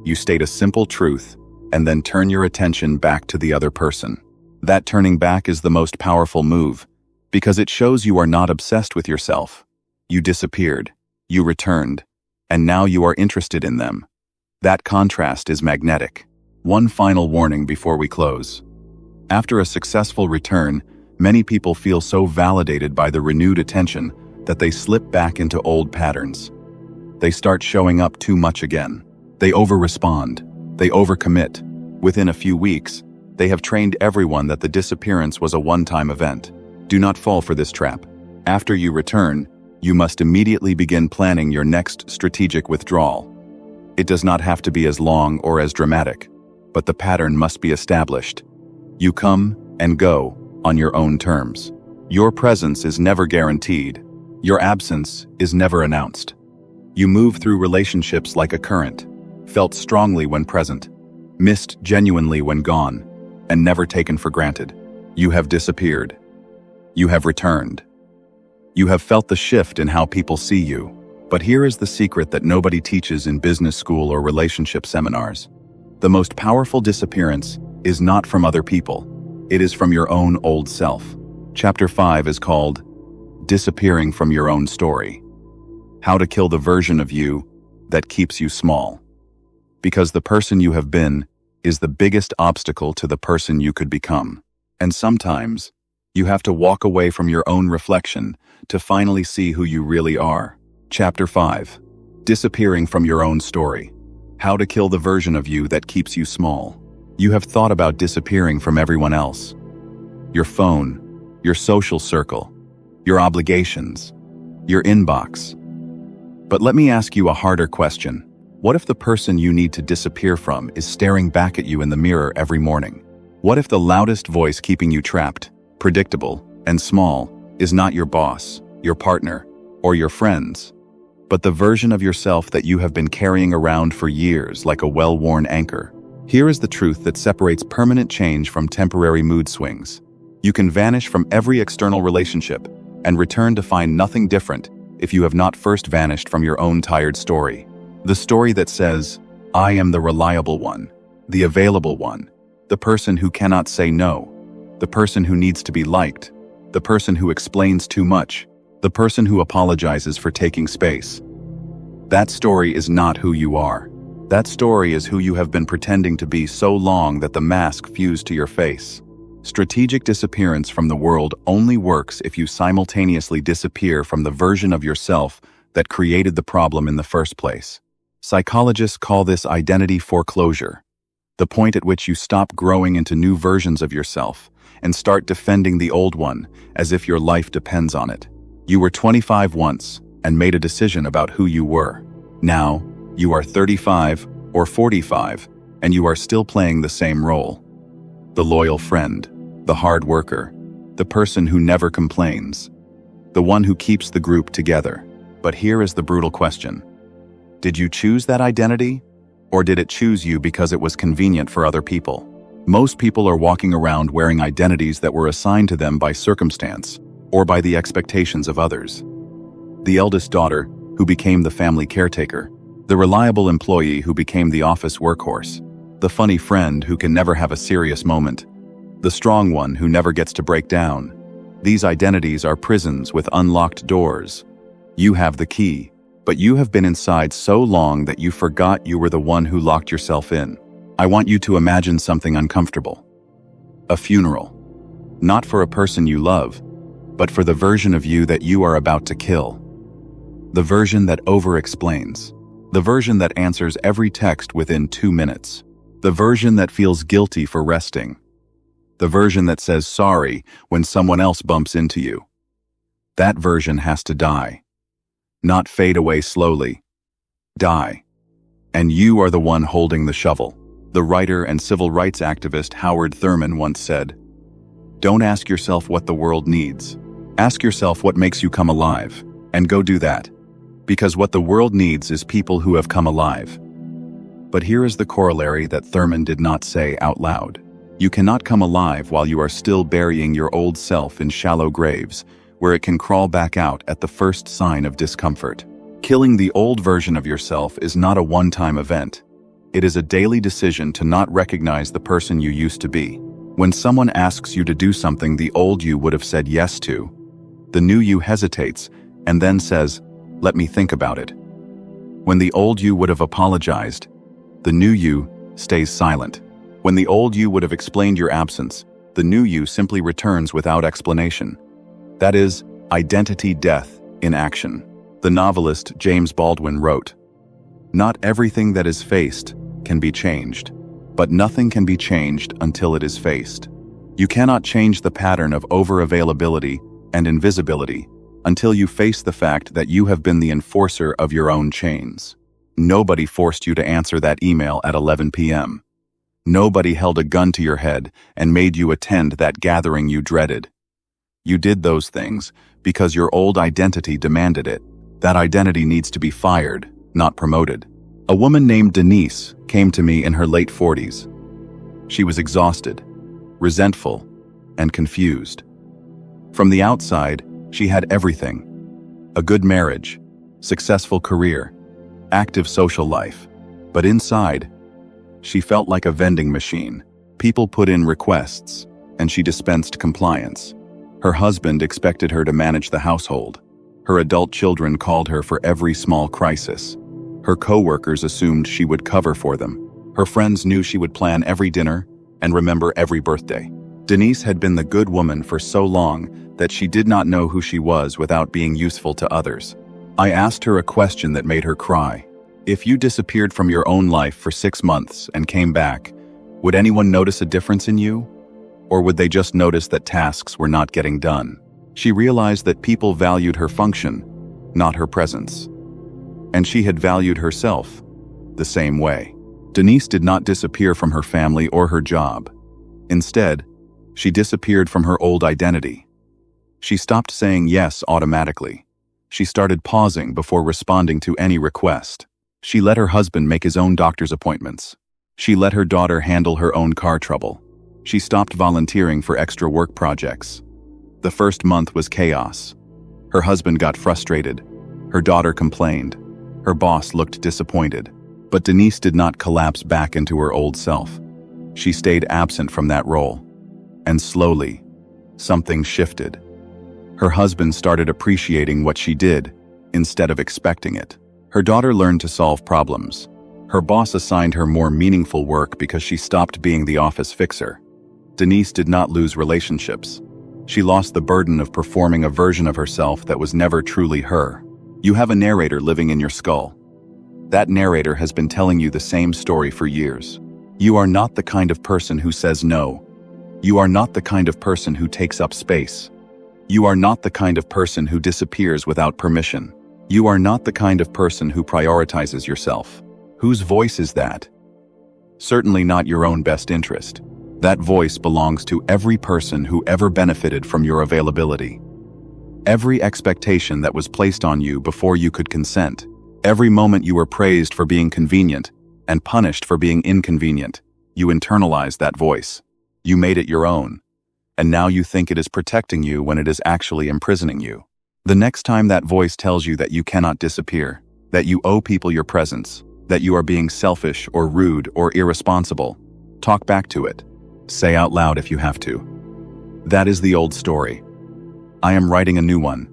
You state a simple truth and then turn your attention back to the other person. That turning back is the most powerful move because it shows you are not obsessed with yourself. You disappeared, you returned, and now you are interested in them. That contrast is magnetic. One final warning before we close. After a successful return, many people feel so validated by the renewed attention that they slip back into old patterns. They start showing up too much again. They over-respond. They overcommit. Within a few weeks, they have trained everyone that the disappearance was a one-time event. Do not fall for this trap. After you return, you must immediately begin planning your next strategic withdrawal. It does not have to be as long or as dramatic, but the pattern must be established. You come and go on your own terms. Your presence is never guaranteed. Your absence is never announced. You move through relationships like a current, felt strongly when present, missed genuinely when gone, and never taken for granted. You have disappeared. You have returned. You have felt the shift in how people see you. But here is the secret that nobody teaches in business school or relationship seminars. The most powerful disappearance is not from other people. It is from your own old self. Chapter 5 is called Disappearing from Your Own Story. How to kill the version of you that keeps you small. Because the person you have been is the biggest obstacle to the person you could become. And sometimes, you have to walk away from your own reflection to finally see who you really are. Chapter 5. Disappearing from Your Own Story. How to kill the version of you that keeps you small. You have thought about disappearing from everyone else. Your phone, your social circle, your obligations, your inbox. But let me ask you a harder question. What if the person you need to disappear from is staring back at you in the mirror every morning? What if the loudest voice keeping you trapped, predictable, and small is not your boss, your partner, or your friends, but the version of yourself that you have been carrying around for years like a well-worn anchor? Here is the truth that separates permanent change from temporary mood swings. You can vanish from every external relationship and return to find nothing different if you have not first vanished from your own tired story. The story that says, I am the reliable one, the available one, the person who cannot say no, the person who needs to be liked, the person who explains too much, the person who apologizes for taking space. That story is not who you are. That story is who you have been pretending to be so long that the mask fused to your face. Strategic disappearance from the world only works if you simultaneously disappear from the version of yourself that created the problem in the first place. Psychologists call this identity foreclosure, the point at which you stop growing into new versions of yourself and start defending the old one as if your life depends on it. You were 25 once and made a decision about who you were. Now, you are 35 or 45 and you are still playing the same role. The loyal friend, the hard worker, the person who never complains, the one who keeps the group together. But here is the brutal question. Did you choose that identity, or did it choose you because it was convenient for other people? Most people are walking around wearing identities that were assigned to them by circumstance or by the expectations of others. The eldest daughter, who became the family caretaker, the reliable employee who became the office workhorse, the funny friend who can never have a serious moment, the strong one who never gets to break down. These identities are prisons with unlocked doors. You have the key, but you have been inside so long that you forgot you were the one who locked yourself in. I want you to imagine something uncomfortable. A funeral. Not for a person you love, but for the version of you that you are about to kill. The version that over-explains. The version that answers every text within 2 minutes. The version that feels guilty for resting. The version that says sorry when someone else bumps into you. That version has to die. Not fade away slowly. Die. And you are the one holding the shovel. The writer and civil rights activist Howard Thurman once said, "Don't ask yourself what the world needs. Ask yourself what makes you come alive, and go do that. Because what the world needs is people who have come alive." But here is the corollary that Thurman did not say out loud. You cannot come alive while you are still burying your old self in shallow graves, where it can crawl back out at the first sign of discomfort. Killing the old version of yourself is not a one-time event. It is a daily decision to not recognize the person you used to be. When someone asks you to do something the old you would have said yes to, the new you hesitates and then says, "Let me think about it." When the old you would have apologized, the new you stays silent. When the old you would have explained your absence, the new you simply returns without explanation. That is identity death in action. The novelist James Baldwin wrote, "Not everything that is faced can be changed, but nothing can be changed until it is faced." You cannot change the pattern of over-availability and invisibility until you face the fact that you have been the enforcer of your own chains. Nobody forced you to answer that email at 11 p.m. Nobody held a gun to your head and made you attend that gathering you dreaded. You did those things because your old identity demanded it. That identity needs to be fired, not promoted. A woman named Denise came to me in her late 40s. She was exhausted, resentful, and confused. From the outside, she had everything: a good marriage, successful career, active social life. But inside, she felt like a vending machine. People put in requests, and she dispensed compliance. Her husband expected her to manage the household. Her adult children called her for every small crisis. Her co-workers assumed she would cover for them. Her friends knew she would plan every dinner and remember every birthday. Denise had been the good woman for so long that she did not know who she was without being useful to others. I asked her a question that made her cry. If you disappeared from your own life for 6 months and came back, would anyone notice a difference in you? Or would they just notice that tasks were not getting done? She realized that people valued her function, not her presence. And she had valued herself the same way. Denise did not disappear from her family or her job. Instead, she disappeared from her old identity. She stopped saying yes automatically. She started pausing before responding to any request. She let her husband make his own doctor's appointments. She let her daughter handle her own car trouble. She stopped volunteering for extra work projects. The first month was chaos. Her husband got frustrated. Her daughter complained. Her boss looked disappointed. But Denise did not collapse back into her old self. She stayed absent from that role. And slowly, something shifted. Her husband started appreciating what she did instead of expecting it. Her daughter learned to solve problems. Her boss assigned her more meaningful work because she stopped being the office fixer. Denise did not lose relationships. She lost the burden of performing a version of herself that was never truly her. You have a narrator living in your skull. That narrator has been telling you the same story for years. You are not the kind of person who says no. You are not the kind of person who takes up space. You are not the kind of person who disappears without permission. You are not the kind of person who prioritizes yourself. Whose voice is that? Certainly not your own best interest. That voice belongs to every person who ever benefited from your availability. Every expectation that was placed on you before you could consent. Every moment you were praised for being convenient and punished for being inconvenient. You internalized that voice. You made it your own. And now you think it is protecting you when it is actually imprisoning you. The next time that voice tells you that you cannot disappear, that you owe people your presence, that you are being selfish or rude or irresponsible, talk back to it. Say out loud if you have to. That is the old story. I am writing a new one.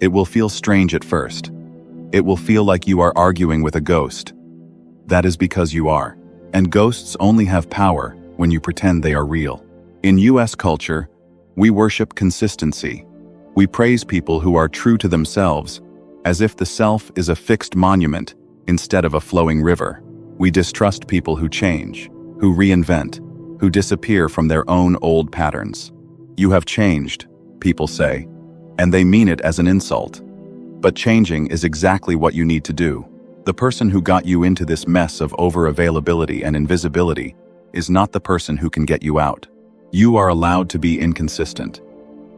It will feel strange at first. It will feel like you are arguing with a ghost. That is because you are. And ghosts only have power when you pretend they are real. In US culture, we worship consistency. We praise people who are true to themselves, as if the self is a fixed monument instead of a flowing river. We distrust people who change, who reinvent, who disappear from their own old patterns. You have changed, people say, and they mean it as an insult. But changing is exactly what you need to do. The person who got you into this mess of over-availability and invisibility is not the person who can get you out. You are allowed to be inconsistent.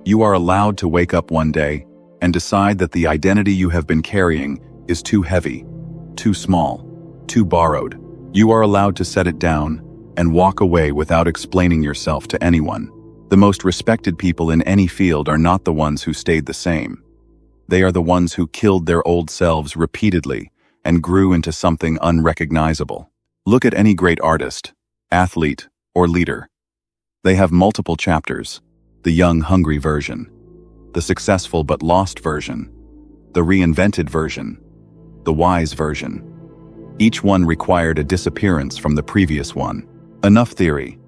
You are allowed to wake up one day and decide that the identity you have been carrying is too heavy, too small, too borrowed. You are allowed to set it down and walk away without explaining yourself to anyone. The most respected people in any field are not the ones who stayed the same. They are the ones who killed their old selves repeatedly and grew into something unrecognizable. Look at any great artist, athlete, or leader. They have multiple chapters: the young, hungry version, the successful but lost version, the reinvented version, the wise version. Each one required a disappearance from the previous one. Enough theory.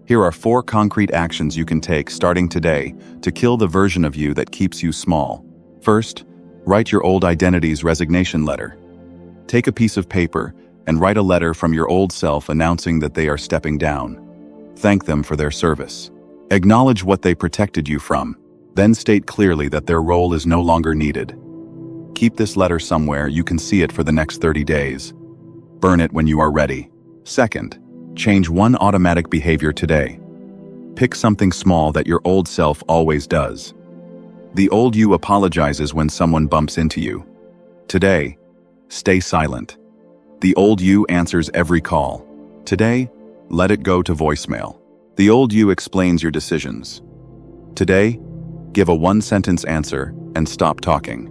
Here are 4 concrete actions you can take starting today to kill the version of you that keeps you small. First, write your old identity's resignation letter. Take a piece of paper and write a letter from your old self announcing that they are stepping down. Thank them for their service. Acknowledge what they protected you from, then state clearly that their role is no longer needed. Keep this letter somewhere you can see it for the next 30 days. Burn it when you are ready. Second, change one automatic behavior today. Pick something small that your old self always does. The old you apologizes when someone bumps into you. Today, stay silent. The old you answers every call. Today, let it go to voicemail. The old you explains your decisions. Today, give a one-sentence answer and stop talking.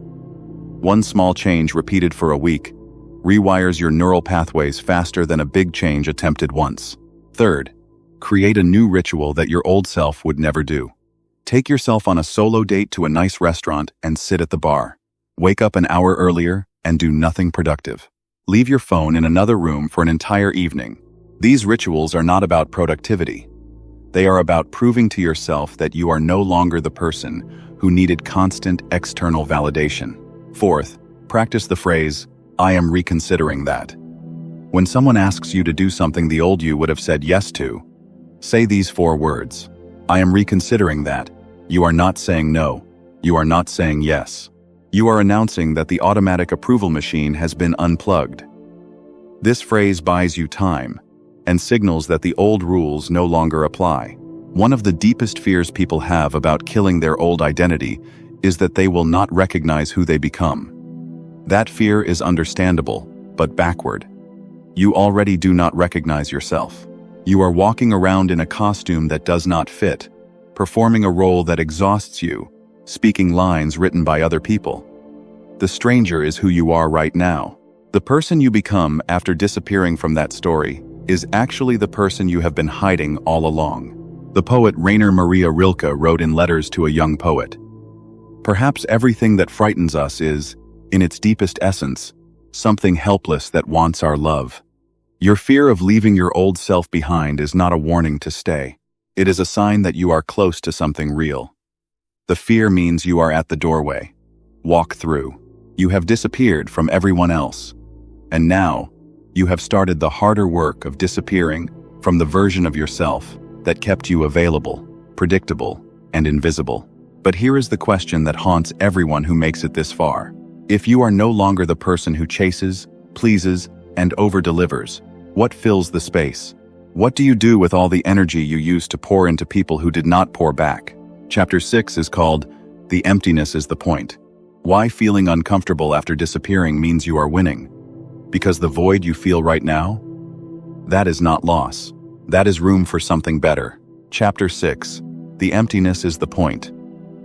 One small change repeated for a week rewires your neural pathways faster than a big change attempted once. Third, create a new ritual that your old self would never do. Take yourself on a solo date to a nice restaurant and sit at the bar. Wake up an hour earlier and do nothing productive. Leave your phone in another room for an entire evening. These rituals are not about productivity. They are about proving to yourself that you are no longer the person who needed constant external validation. Fourth, practice the phrase, "I am reconsidering that." When someone asks you to do something the old you would have said yes to, say these 4 words. I am reconsidering that. You are not saying no. You are not saying yes. You are announcing that the automatic approval machine has been unplugged. This phrase buys you time and signals that the old rules no longer apply. One of the deepest fears people have about killing their old identity is that they will not recognize who they become. That fear is understandable, but backward. You already do not recognize yourself. You are walking around in a costume that does not fit, performing a role that exhausts you, speaking lines written by other people. The stranger is who you are right now. The person you become after disappearing from that story is actually the person you have been hiding all along. The poet Rainer Maria Rilke wrote in Letters to a Young Poet, "Perhaps everything that frightens us is, in its deepest essence, something helpless that wants our love." Your fear of leaving your old self behind is not a warning to stay. It is a sign that you are close to something real. The fear means you are at the doorway. Walk through. You have disappeared from everyone else. And now, you have started the harder work of disappearing from the version of yourself that kept you available, predictable, and invisible. But here is the question that haunts everyone who makes it this far. If you are no longer the person who chases, pleases, and over-delivers, what fills the space? What do you do with all the energy you used to pour into people who did not pour back? Chapter 6 is called The Emptiness is the Point. Why feeling uncomfortable after disappearing means you are winning. Because the void you feel right now? That is not loss. That is room for something better. Chapter 6. The emptiness is the point.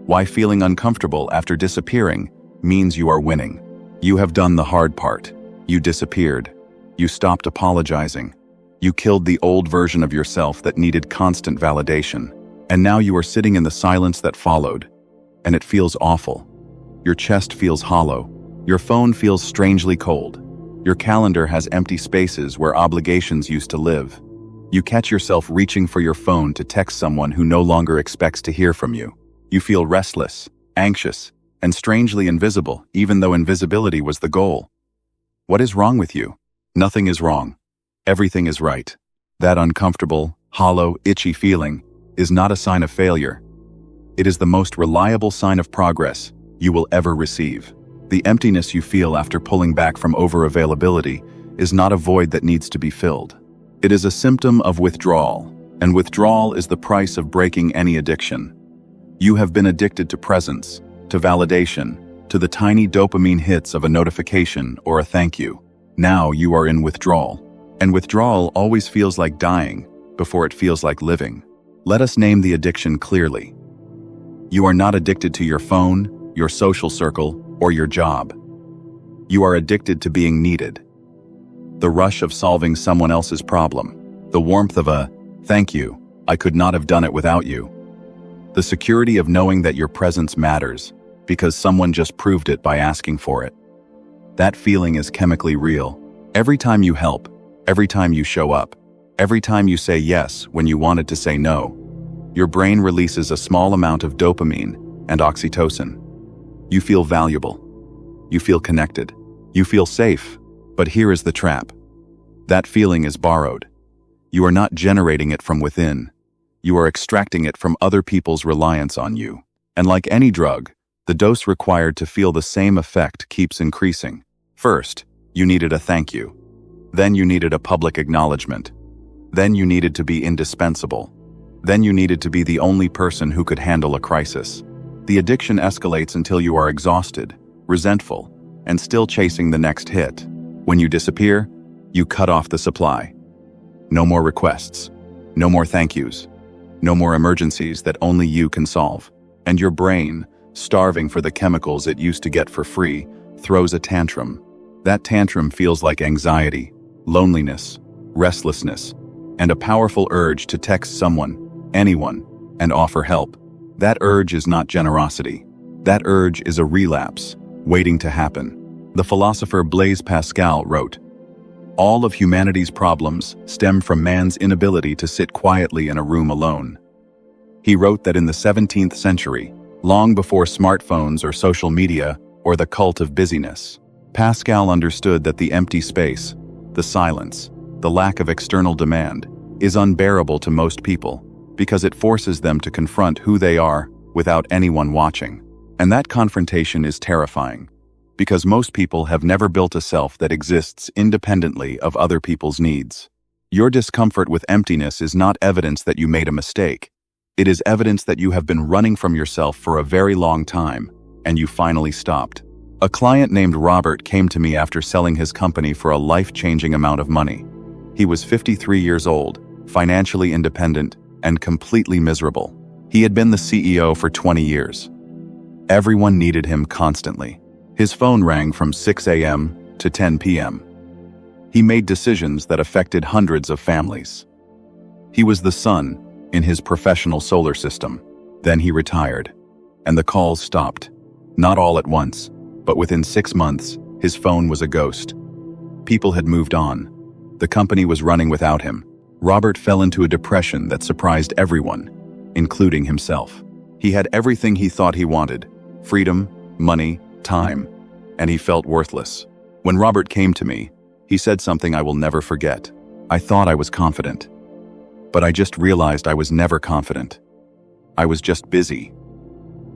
Why feeling uncomfortable after disappearing means you are winning. You have done the hard part. You disappeared. You stopped apologizing. You killed the old version of yourself that needed constant validation. And now you are sitting in the silence that followed. And it feels awful. Your chest feels hollow. Your phone feels strangely cold. Your calendar has empty spaces where obligations used to live. You catch yourself reaching for your phone to text someone who no longer expects to hear from you. You feel restless, anxious, and strangely invisible, even though invisibility was the goal. What is wrong with you? Nothing is wrong. Everything is right. That uncomfortable, hollow, itchy feeling is not a sign of failure. It is the most reliable sign of progress you will ever receive. The emptiness you feel after pulling back from over-availability is not a void that needs to be filled. It is a symptom of withdrawal, and withdrawal is the price of breaking any addiction. You have been addicted to presence, to validation, to the tiny dopamine hits of a notification or a thank you. Now you are in withdrawal, and withdrawal always feels like dying before it feels like living. Let us name the addiction clearly. You are not addicted to your phone, your social circle, or your job. You are addicted to being needed. The rush of solving someone else's problem, the warmth of a, "Thank you, I could not have done it without you." The security of knowing that your presence matters, because someone just proved it by asking for it. That feeling is chemically real. Every time you help, every time you show up, every time you say yes when you wanted to say no, your brain releases a small amount of dopamine and oxytocin. You feel valuable. You feel connected. You feel safe. But here is the trap. That feeling is borrowed. You are not generating it from within. You are extracting it from other people's reliance on you. And like any drug, the dose required to feel the same effect keeps increasing. First, you needed a thank you. Then you needed a public acknowledgement. Then you needed to be indispensable. Then you needed to be the only person who could handle a crisis. The addiction escalates until you are exhausted, resentful, and still chasing the next hit. When you disappear, you cut off the supply. No more requests. No more thank yous. No more emergencies that only you can solve. And your brain, starving for the chemicals it used to get for free, throws a tantrum. That tantrum feels like anxiety, loneliness, restlessness, and a powerful urge to text someone, anyone, and offer help. That urge is not generosity. That urge is a relapse, waiting to happen. The philosopher Blaise Pascal wrote, "All of humanity's problems stem from man's inability to sit quietly in a room alone." He wrote that in the 17th century, long before smartphones or social media or the cult of busyness, Pascal understood that the empty space, the silence, the lack of external demand, is unbearable to most people because it forces them to confront who they are without anyone watching. And that confrontation is terrifying, because most people have never built a self that exists independently of other people's needs. Your discomfort with emptiness is not evidence that you made a mistake. It is evidence that you have been running from yourself for a very long time, and you finally stopped. A client named Robert came to me after selling his company for a life-changing amount of money. He was 53 years old, financially independent, and completely miserable. He had been the CEO for 20 years. Everyone needed him constantly. His phone rang from 6 a.m. to 10 p.m. He made decisions that affected hundreds of families. He was the sun in his professional solar system. Then he retired, and the calls stopped. Not all at once, but within 6 months, his phone was a ghost. People had moved on. The company was running without him. Robert fell into a depression that surprised everyone, including himself. He had everything he thought he wanted: freedom, money, time, and he felt worthless. When Robert came to me, he said something I will never forget. "I thought I was confident, but I just realized I was never confident. I was just busy."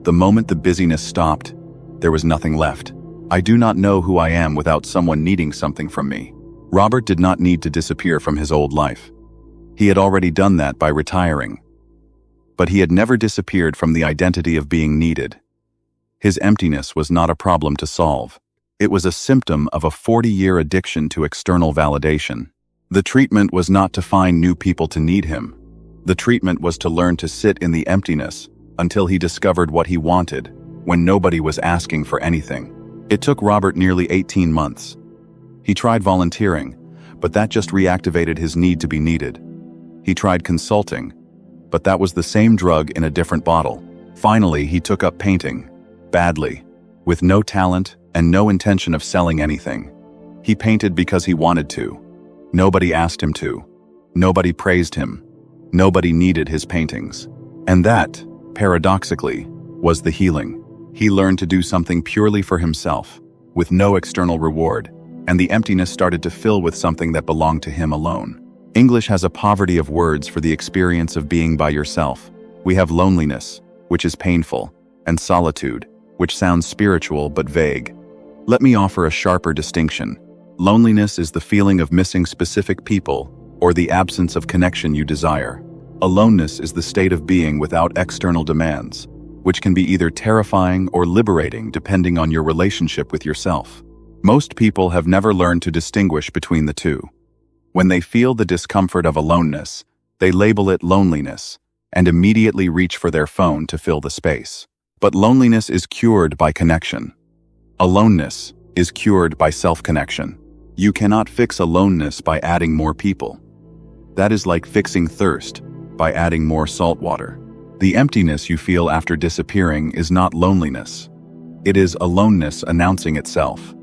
The moment the busyness stopped, there was nothing left. I do not know who I am without someone needing something from me. Robert did not need to disappear from his old life. He had already done that by retiring. But he had never disappeared from the identity of being needed. His emptiness was not a problem to solve. It was a symptom of a 40-year addiction to external validation. The treatment was not to find new people to need him. The treatment was to learn to sit in the emptiness until he discovered what he wanted, when nobody was asking for anything. It took Robert nearly 18 months. He tried volunteering, but that just reactivated his need to be needed. He tried consulting, but that was the same drug in a different bottle. Finally, he took up painting, badly, with no talent and no intention of selling anything. He painted because he wanted to. Nobody asked him to. Nobody praised him. Nobody needed his paintings. And that, paradoxically, was the healing. He learned to do something purely for himself, with no external reward, and the emptiness started to fill with something that belonged to him alone. English has a poverty of words for the experience of being by yourself. We have loneliness, which is painful, and solitude, which sounds spiritual but vague. Let me offer a sharper distinction. Loneliness is the feeling of missing specific people or the absence of connection you desire. Aloneness is the state of being without external demands, which can be either terrifying or liberating depending on your relationship with yourself. Most people have never learned to distinguish between the two. When they feel the discomfort of aloneness, they label it loneliness and immediately reach for their phone to fill the space. But loneliness is cured by connection. Aloneness is cured by self-connection. You cannot fix aloneness by adding more people. That is like fixing thirst by adding more salt water. The emptiness you feel after disappearing is not loneliness. It is aloneness announcing itself.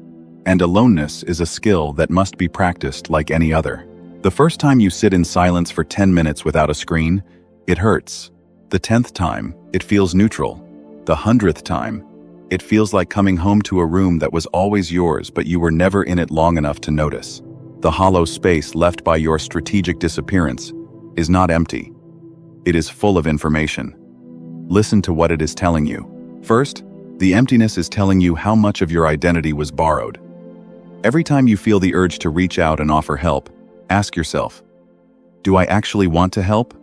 And aloneness is a skill that must be practiced like any other. The first time you sit in silence for 10 minutes without a screen, it hurts. The 10th time, it feels neutral. The 100th time, it feels like coming home to a room that was always yours but you were never in it long enough to notice. The hollow space left by your strategic disappearance is not empty. It is full of information. Listen to what it is telling you. First, the emptiness is telling you how much of your identity was borrowed. Every time you feel the urge to reach out and offer help, ask yourself, do I actually want to help,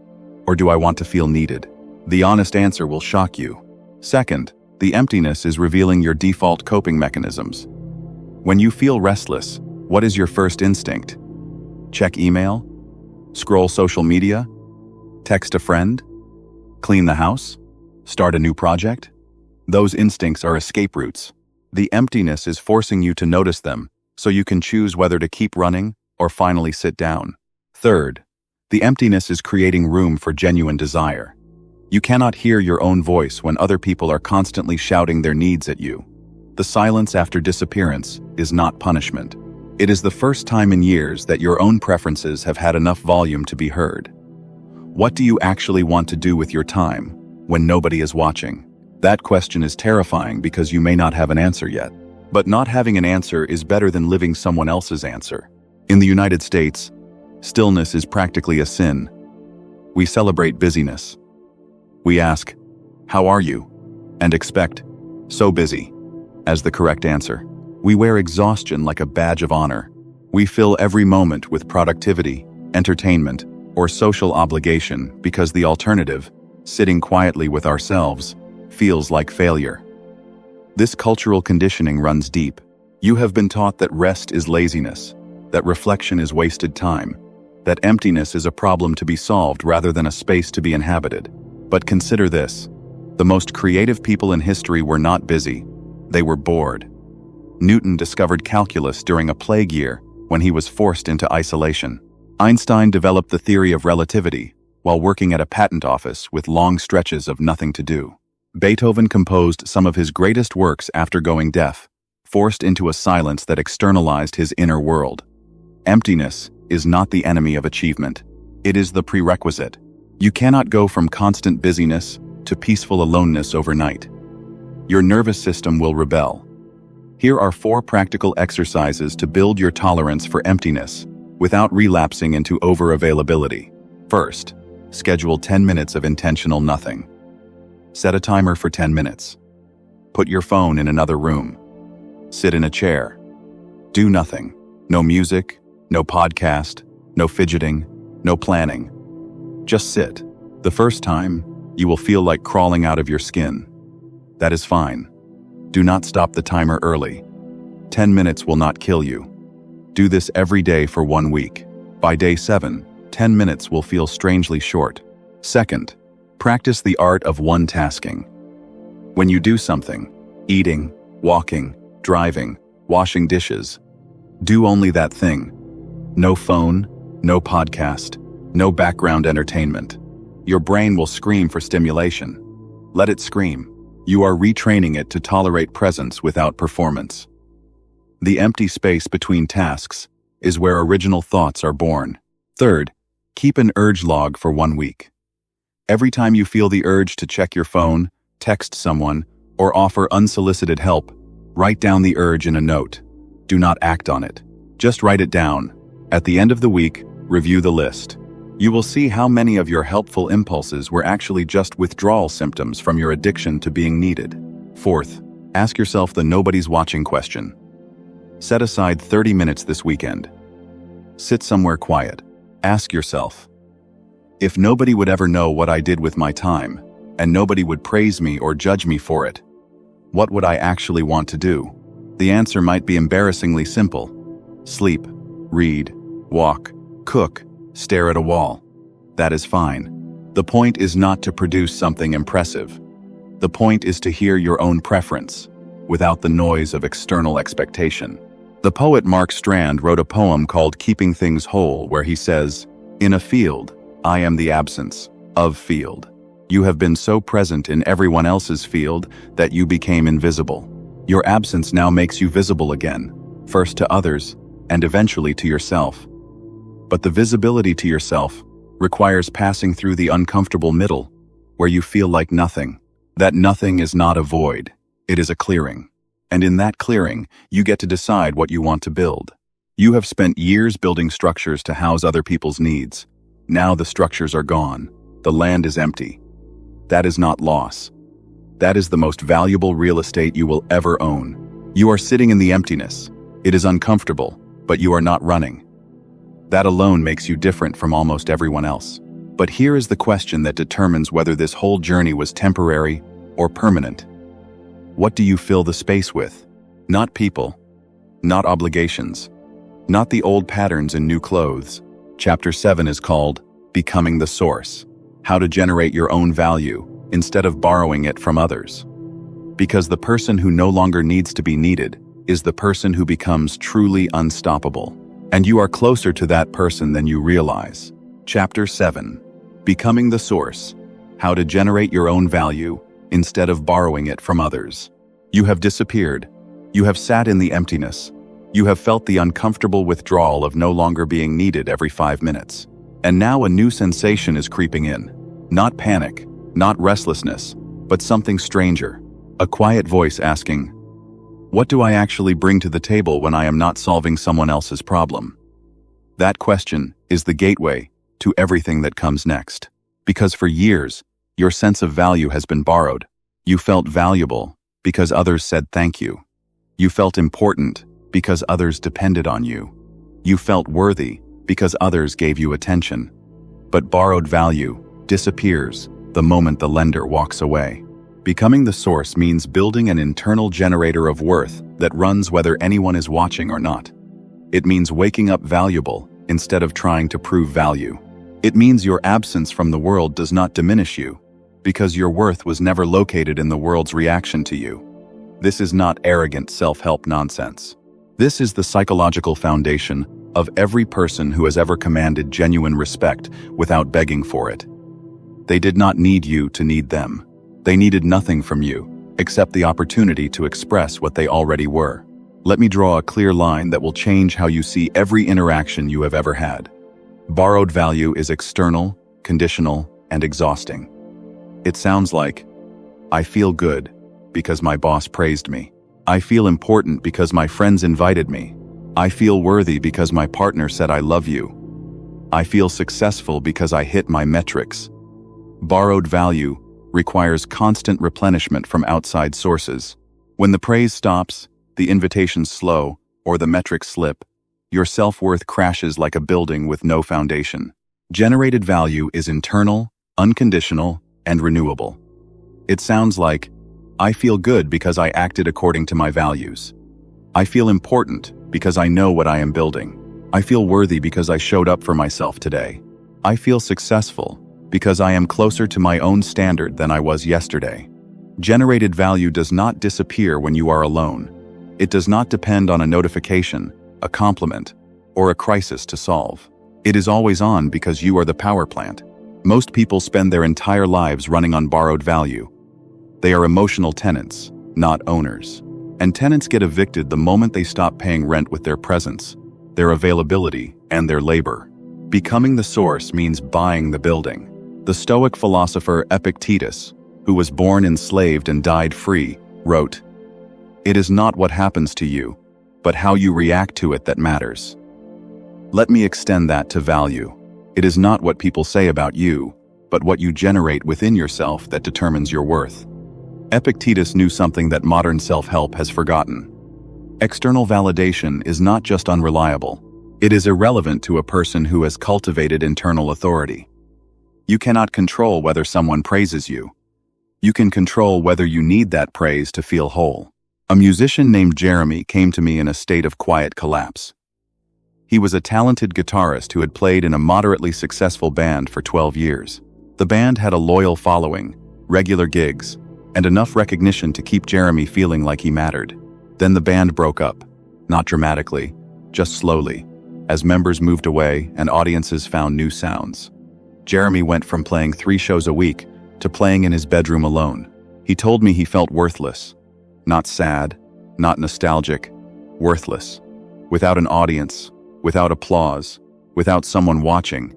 or do I want to feel needed? The honest answer will shock you. Second, the emptiness is revealing your default coping mechanisms. When you feel restless, what is your first instinct? Check email? Scroll social media? Text a friend? Clean the house? Start a new project? Those instincts are escape routes. The emptiness is forcing you to notice them, so you can choose whether to keep running or finally sit down. Third, the emptiness is creating room for genuine desire. You cannot hear your own voice when other people are constantly shouting their needs at you. The silence after disappearance is not punishment. It is the first time in years that your own preferences have had enough volume to be heard. What do you actually want to do with your time when nobody is watching? That question is terrifying because you may not have an answer yet. But not having an answer is better than living someone else's answer. In the United States, stillness is practically a sin. We celebrate busyness. We ask, "How are you?" and expect, "So busy," as the correct answer. We wear exhaustion like a badge of honor. We fill every moment with productivity, entertainment, or social obligation because the alternative, sitting quietly with ourselves, feels like failure. This cultural conditioning runs deep. You have been taught that rest is laziness, that reflection is wasted time, that emptiness is a problem to be solved rather than a space to be inhabited. But consider this: the most creative people in history were not busy, they were bored. Newton discovered calculus during a plague year when he was forced into isolation. Einstein developed the theory of relativity while working at a patent office with long stretches of nothing to do. Beethoven composed some of his greatest works after going deaf, forced into a silence that externalized his inner world. Emptiness is not the enemy of achievement. It is the prerequisite. You cannot go from constant busyness to peaceful aloneness overnight. Your nervous system will rebel. Here are 4 practical exercises to build your tolerance for emptiness without relapsing into over-availability. First, schedule 10 minutes of intentional nothing. Set a timer for 10 minutes. Put your phone in another room. Sit in a chair. Do nothing. No music, no podcast, no fidgeting, no planning. Just sit. The first time, you will feel like crawling out of your skin. That is fine. Do not stop the timer early. 10 minutes will not kill you. Do this every day for 1 week. By day 7, 10 minutes will feel strangely short. Second, practice the art of one-tasking. When you do something, eating, walking, driving, washing dishes, do only that thing. No phone, no podcast, no background entertainment. Your brain will scream for stimulation. Let it scream. You are retraining it to tolerate presence without performance. The empty space between tasks is where original thoughts are born. Third, keep an urge log for 1 week. Every time you feel the urge to check your phone, text someone, or offer unsolicited help, write down the urge in a note. Do not act on it. Just write it down. At the end of the week, review the list. You will see how many of your helpful impulses were actually just withdrawal symptoms from your addiction to being needed. Fourth, ask yourself the nobody's watching question. Set aside 30 minutes this weekend. Sit somewhere quiet. Ask yourself, if nobody would ever know what I did with my time, and nobody would praise me or judge me for it, what would I actually want to do? The answer might be embarrassingly simple. Sleep, read, walk, cook, stare at a wall. That is fine. The point is not to produce something impressive. The point is to hear your own preference, without the noise of external expectation. The poet Mark Strand wrote a poem called Keeping Things Whole, where he says, "In a field, I am the absence of field. You have been so present in everyone else's field that you became invisible. Your absence now makes you visible again, first to others, and eventually to yourself. But the visibility to yourself requires passing through the uncomfortable middle, where you feel like nothing. That nothing is not a void, it is a clearing. And in that clearing, you get to decide what you want to build. You have spent years building structures to house other people's needs. Now the structures are gone. The land is empty. That is not loss. That is the most valuable real estate you will ever own. You are sitting in the emptiness. It is uncomfortable, but you are not running. That alone makes you different from almost everyone else. But here is the question that determines whether this whole journey was temporary or permanent. What do you fill the space with? Not people, not obligations, not the old patterns in new clothes. Chapter 7 is called Becoming the Source: How to Generate Your Own Value instead of borrowing it from others. Because the person who no longer needs to be needed is the person who becomes truly unstoppable. And you are closer to that person than you realize. Chapter 7. Becoming the Source: How to Generate Your Own Value instead of borrowing it from others. You have disappeared. You have sat in the emptiness. You have felt the uncomfortable withdrawal of no longer being needed every 5 minutes. And now a new sensation is creeping in. Not panic, not restlessness, but something stranger. A quiet voice asking, "What do I actually bring to the table when I am not solving someone else's problem?" That question is the gateway to everything that comes next. Because for years, your sense of value has been borrowed. You felt valuable because others said thank you. You felt important because others depended on you. You felt worthy because others gave you attention. But borrowed value disappears the moment the lender walks away. Becoming the source means building an internal generator of worth that runs whether anyone is watching or not. It means waking up valuable instead of trying to prove value. It means your absence from the world does not diminish you, because your worth was never located in the world's reaction to you. This is not arrogant self-help nonsense. This is the psychological foundation of every person who has ever commanded genuine respect without begging for it. They did not need you to need them. They needed nothing from you, except the opportunity to express what they already were. Let me draw a clear line that will change how you see every interaction you have ever had. Borrowed value is external, conditional, and exhausting. It sounds like, I feel good because my boss praised me. I feel important because my friends invited me. I feel worthy because my partner said I love you. I feel successful because I hit my metrics. Borrowed value requires constant replenishment from outside sources. When the praise stops, the invitations slow, or the metrics slip, your self-worth crashes like a building with no foundation. Generated value is internal, unconditional, and renewable. It sounds like, I feel good because I acted according to my values. I feel important because I know what I am building. I feel worthy because I showed up for myself today. I feel successful because I am closer to my own standard than I was yesterday. Generated value does not disappear when you are alone. It does not depend on a notification, a compliment, or a crisis to solve. It is always on because you are the power plant. Most people spend their entire lives running on borrowed value. They are emotional tenants, not owners. And tenants get evicted the moment they stop paying rent with their presence, their availability, and their labor. Becoming the source means buying the building. The Stoic philosopher Epictetus, who was born enslaved and died free, wrote, "It is not what happens to you, but how you react to it that matters." Let me extend that to value. It is not what people say about you, but what you generate within yourself that determines your worth. Epictetus knew something that modern self-help has forgotten. External validation is not just unreliable. It is irrelevant to a person who has cultivated internal authority. You cannot control whether someone praises you. You can control whether you need that praise to feel whole. A musician named Jeremy came to me in a state of quiet collapse. He was a talented guitarist who had played in a moderately successful band for 12 years. The band had a loyal following, regular gigs, and enough recognition to keep Jeremy feeling like he mattered. Then the band broke up, not dramatically, just slowly, as members moved away and audiences found new sounds. Jeremy went from playing 3 shows a week to playing in his bedroom alone. He told me he felt worthless. Not sad, not nostalgic, worthless. Without an audience, without applause, without someone watching.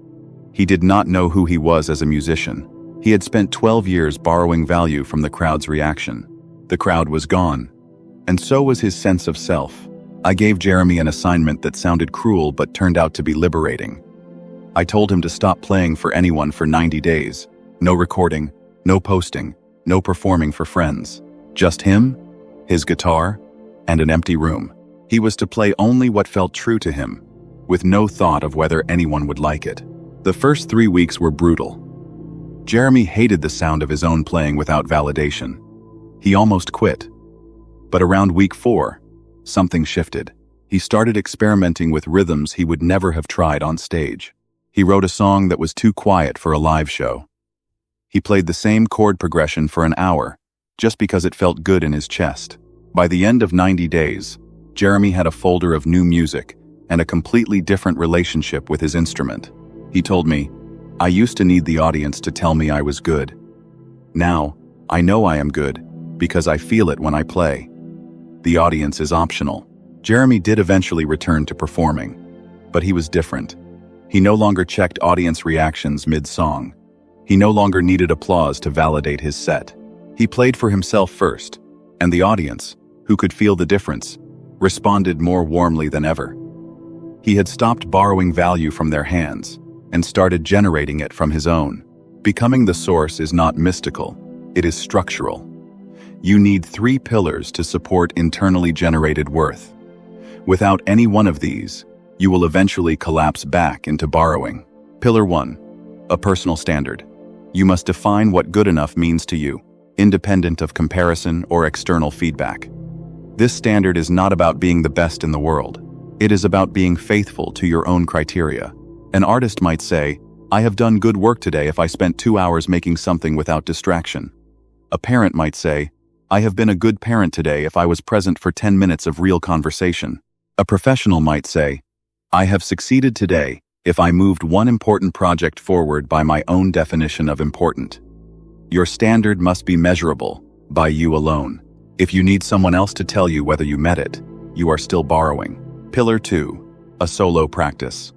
He did not know who he was as a musician. He had spent 12 years borrowing value from the crowd's reaction. The crowd was gone, and so was his sense of self. I gave Jeremy an assignment that sounded cruel but turned out to be liberating. I told him to stop playing for anyone for 90 days. No recording, no posting, no performing for friends. Just him, his guitar, and an empty room. He was to play only what felt true to him, with no thought of whether anyone would like it. The first 3 weeks were brutal. Jeremy hated the sound of his own playing without validation. He almost quit. But around week 4, something shifted. He started experimenting with rhythms he would never have tried on stage. He wrote a song that was too quiet for a live show. He played the same chord progression for an hour, just because it felt good in his chest. By the end of 90 days, Jeremy had a folder of new music and a completely different relationship with his instrument. He told me, "I used to need the audience to tell me I was good. Now, I know I am good, because I feel it when I play. The audience is optional." Jeremy did eventually return to performing, but he was different. He no longer checked audience reactions mid-song. He no longer needed applause to validate his set. He played for himself first, and the audience, who could feel the difference, responded more warmly than ever. He had stopped borrowing value from their hands and started generating it from his own. Becoming the source is not mystical, it is structural. You need 3 pillars to support internally generated worth. Without any one of these, you will eventually collapse back into borrowing. Pillar 1. A personal standard. You must define what good enough means to you, independent of comparison or external feedback. This standard is not about being the best in the world. It is about being faithful to your own criteria. An artist might say, "I have done good work today if I spent 2 hours making something without distraction." A parent might say, "I have been a good parent today if I was present for 10 minutes of real conversation." A professional might say, "I have succeeded today if I moved one important project forward by my own definition of important." Your standard must be measurable by you alone. If you need someone else to tell you whether you met it, you are still borrowing. Pillar 2. A solo practice.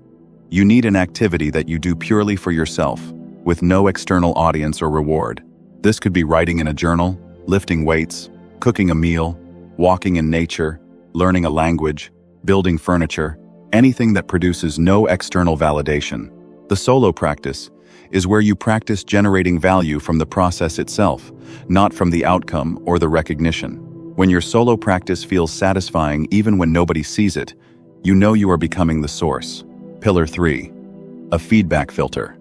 You need an activity that you do purely for yourself, with no external audience or reward. This could be writing in a journal, lifting weights, cooking a meal, walking in nature, learning a language, building furniture, anything that produces no external validation. The solo practice is where you practice generating value from the process itself, not from the outcome or the recognition. When your solo practice feels satisfying even when nobody sees it, you know you are becoming the source. Pillar 3. A feedback filter.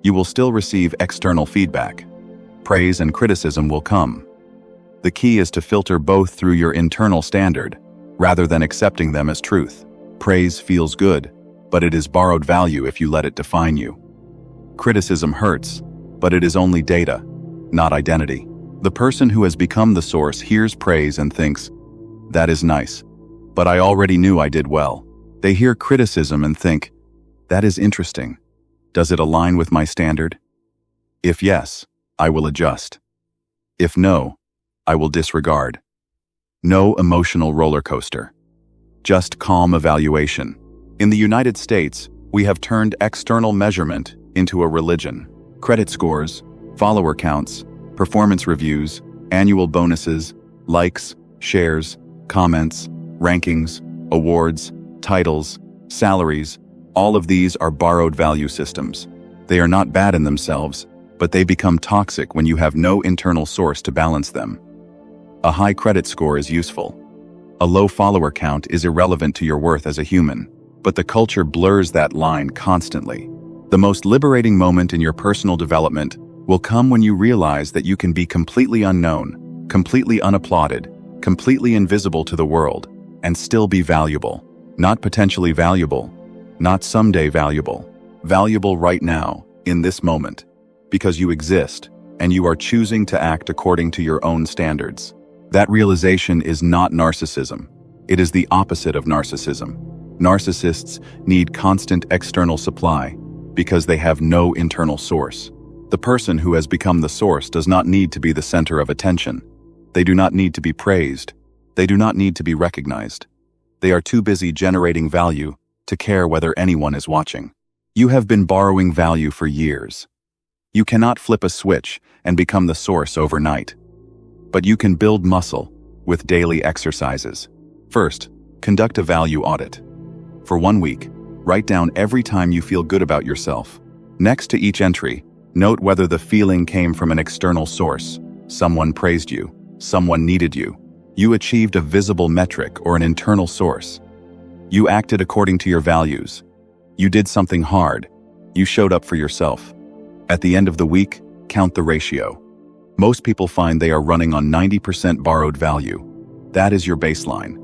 You will still receive external feedback. Praise and criticism will come. The key is to filter both through your internal standard, rather than accepting them as truth. Praise feels good, but it is borrowed value if you let it define you. Criticism hurts, but it is only data, not identity. The person who has become the source hears praise and thinks, "That is nice, but I already knew I did well." They hear criticism and think, "That is interesting. Does it align with my standard?" If yes, I will adjust. If no, I will disregard. No emotional roller coaster. Just calm evaluation. In the United States, we have turned external measurement into a religion. Credit scores, follower counts, performance reviews, annual bonuses, likes, shares, comments, rankings, awards, titles, salaries, all of these are borrowed value systems. They are not bad in themselves, but they become toxic when you have no internal source to balance them. A high credit score is useful. A low follower count is irrelevant to your worth as a human, but the culture blurs that line constantly. The most liberating moment in your personal development will come when you realize that you can be completely unknown, completely unapplauded, completely invisible to the world, and still be valuable. Not potentially valuable, not someday valuable. Valuable right now, in this moment, because you exist, and you are choosing to act according to your own standards. That realization is not narcissism. It is the opposite of narcissism. Narcissists need constant external supply because they have no internal source. The person who has become the source does not need to be the center of attention. They do not need to be praised. They do not need to be recognized. They are too busy generating value to care whether anyone is watching. You have been borrowing value for years. You cannot flip a switch and become the source overnight. But you can build muscle with daily exercises. First, conduct a value audit. For 1 week, write down every time you feel good about yourself. Next to each entry, note whether the feeling came from an external source. Someone praised you. Someone needed you. You achieved a visible metric or an internal source. You acted according to your values. You did something hard. You showed up for yourself. At the end of the week, count the ratio. Most people find they are running on 90% borrowed value. That is your baseline.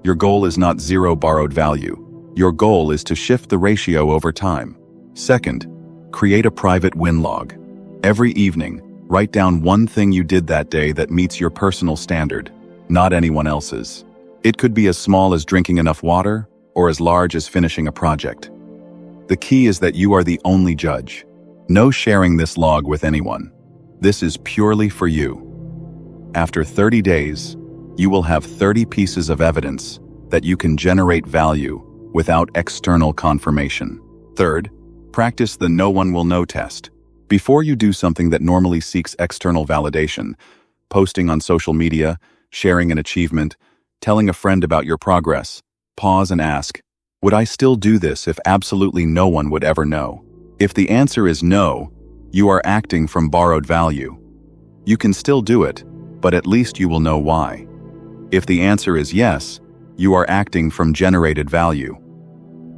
Your goal is not zero borrowed value. Your goal is to shift the ratio over time. Second, create a private win log. Every evening, write down one thing you did that day that meets your personal standard, not anyone else's. It could be as small as drinking enough water, or as large as finishing a project. The key is that you are the only judge. No sharing this log with anyone. This is purely for you. After 30 days, you will have 30 pieces of evidence that you can generate value without external confirmation. Third, practice the no one will know test. Before you do something that normally seeks external validation, posting on social media, sharing an achievement, telling a friend about your progress, pause and ask, would I still do this if absolutely no one would ever know? If the answer is no, you are acting from borrowed value. You can still do it, but at least you will know why. If the answer is yes, you are acting from generated value.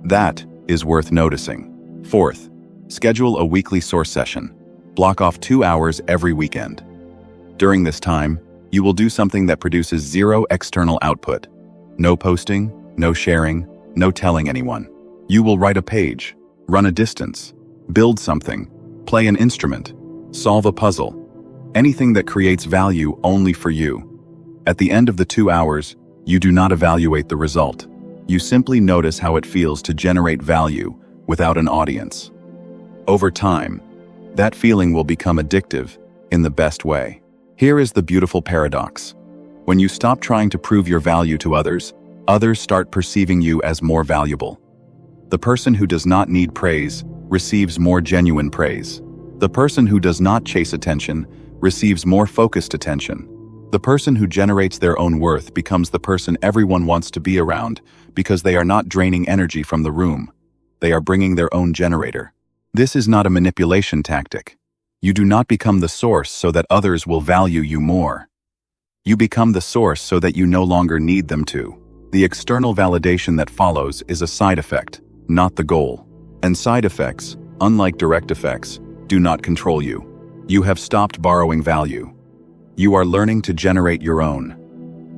That is worth noticing. Fourth, schedule a weekly source session. Block off 2 hours every weekend. During this time, you will do something that produces zero external output. No posting, no sharing, no telling anyone. You will write a page, run a distance, build something, play an instrument, solve a puzzle. Anything that creates value only for you. At the end of the 2 hours, you do not evaluate the result. You simply notice how it feels to generate value without an audience. Over time, that feeling will become addictive in the best way. Here is the beautiful paradox. When you stop trying to prove your value to others, others start perceiving you as more valuable. The person who does not need praise receives more genuine praise. The person who does not chase attention receives more focused attention. The person who generates their own worth becomes the person everyone wants to be around because they are not draining energy from the room. They are bringing their own generator. This is not a manipulation tactic. You do not become the source so that others will value you more. You become the source so that you no longer need them to. The external validation that follows is a side effect, not the goal. And side effects, unlike direct effects, do not control you. You have stopped borrowing value. You are learning to generate your own.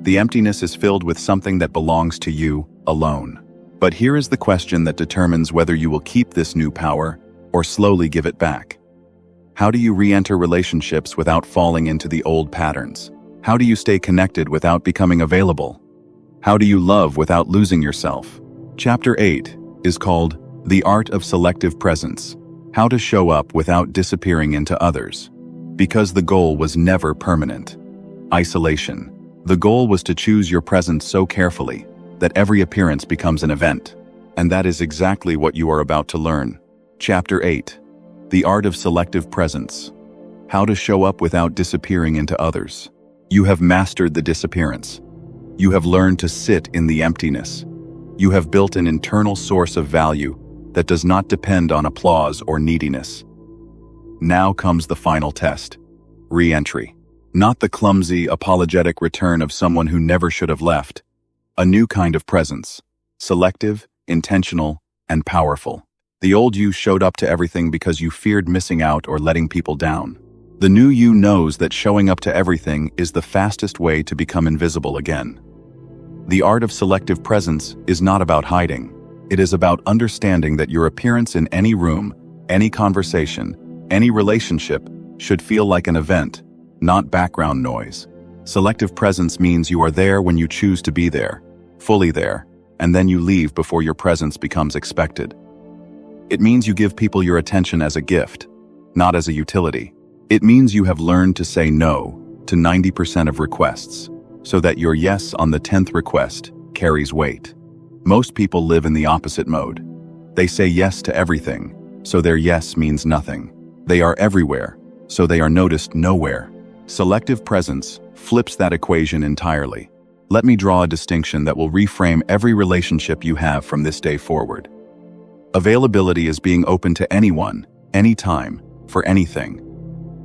The emptiness is filled with something that belongs to you alone. But here is the question that determines whether you will keep this new power or slowly give it back. How do you re-enter relationships without falling into the old patterns? How do you stay connected without becoming available? How do you love without losing yourself? Chapter 8 is called The Art of Selective Presence. How to show up without disappearing into others. Because the goal was never permanent. Isolation. The goal was to choose your presence so carefully that every appearance becomes an event. And that is exactly what you are about to learn. Chapter 8. The Art of Selective Presence. How to show up without disappearing into others. You have mastered the disappearance. You have learned to sit in the emptiness. You have built an internal source of value that does not depend on applause or neediness. Now comes the final test. Re-entry. Not the clumsy, apologetic return of someone who never should have left. A new kind of presence. Selective, intentional, and powerful. The old you showed up to everything because you feared missing out or letting people down. The new you knows that showing up to everything is the fastest way to become invisible again. The art of selective presence is not about hiding. It is about understanding that your appearance in any room, any conversation, any relationship should feel like an event, not background noise. Selective presence means you are there when you choose to be there, fully there, and then you leave before your presence becomes expected. It means you give people your attention as a gift, not as a utility. It means you have learned to say no to 90% of requests, so that your yes on the 10th request carries weight. Most people live in the opposite mode. They say yes to everything, so their yes means nothing. They are everywhere, so they are noticed nowhere. Selective presence flips that equation entirely. Let me draw a distinction that will reframe every relationship you have from this day forward. Availability is being open to anyone, anytime, for anything.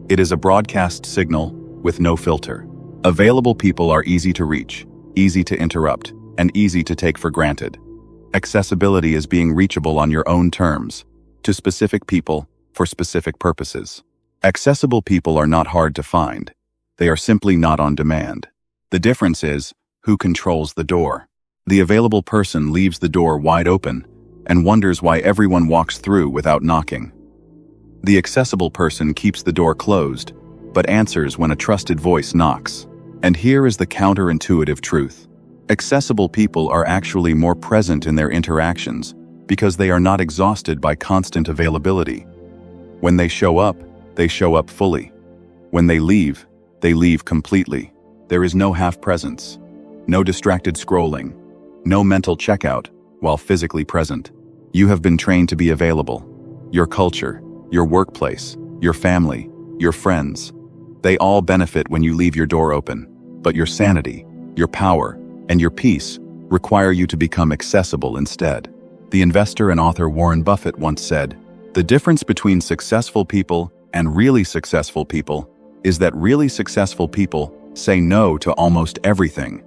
It is a broadcast signal with no filter. Available people are easy to reach, easy to interrupt, and easy to take for granted. Accessibility is being reachable on your own terms, to specific people, for specific purposes. Accessible people are not hard to find. They are simply not on demand. The difference is who controls the door. The available person leaves the door wide open and wonders why everyone walks through without knocking. The accessible person keeps the door closed, but answers when a trusted voice knocks. And here is the counterintuitive truth. Accessible people are actually more present in their interactions because they are not exhausted by constant availability. When they show up fully. When they leave completely. There is no half presence, no distracted scrolling, no mental checkout while physically present. You have been trained to be available. Your culture, your workplace, your family, your friends, they all benefit when you leave your door open. But your sanity, your power, and your peace require you to become accessible instead. The investor and author Warren Buffett once said, "The difference between successful people and really successful people is that really successful people say no to almost everything."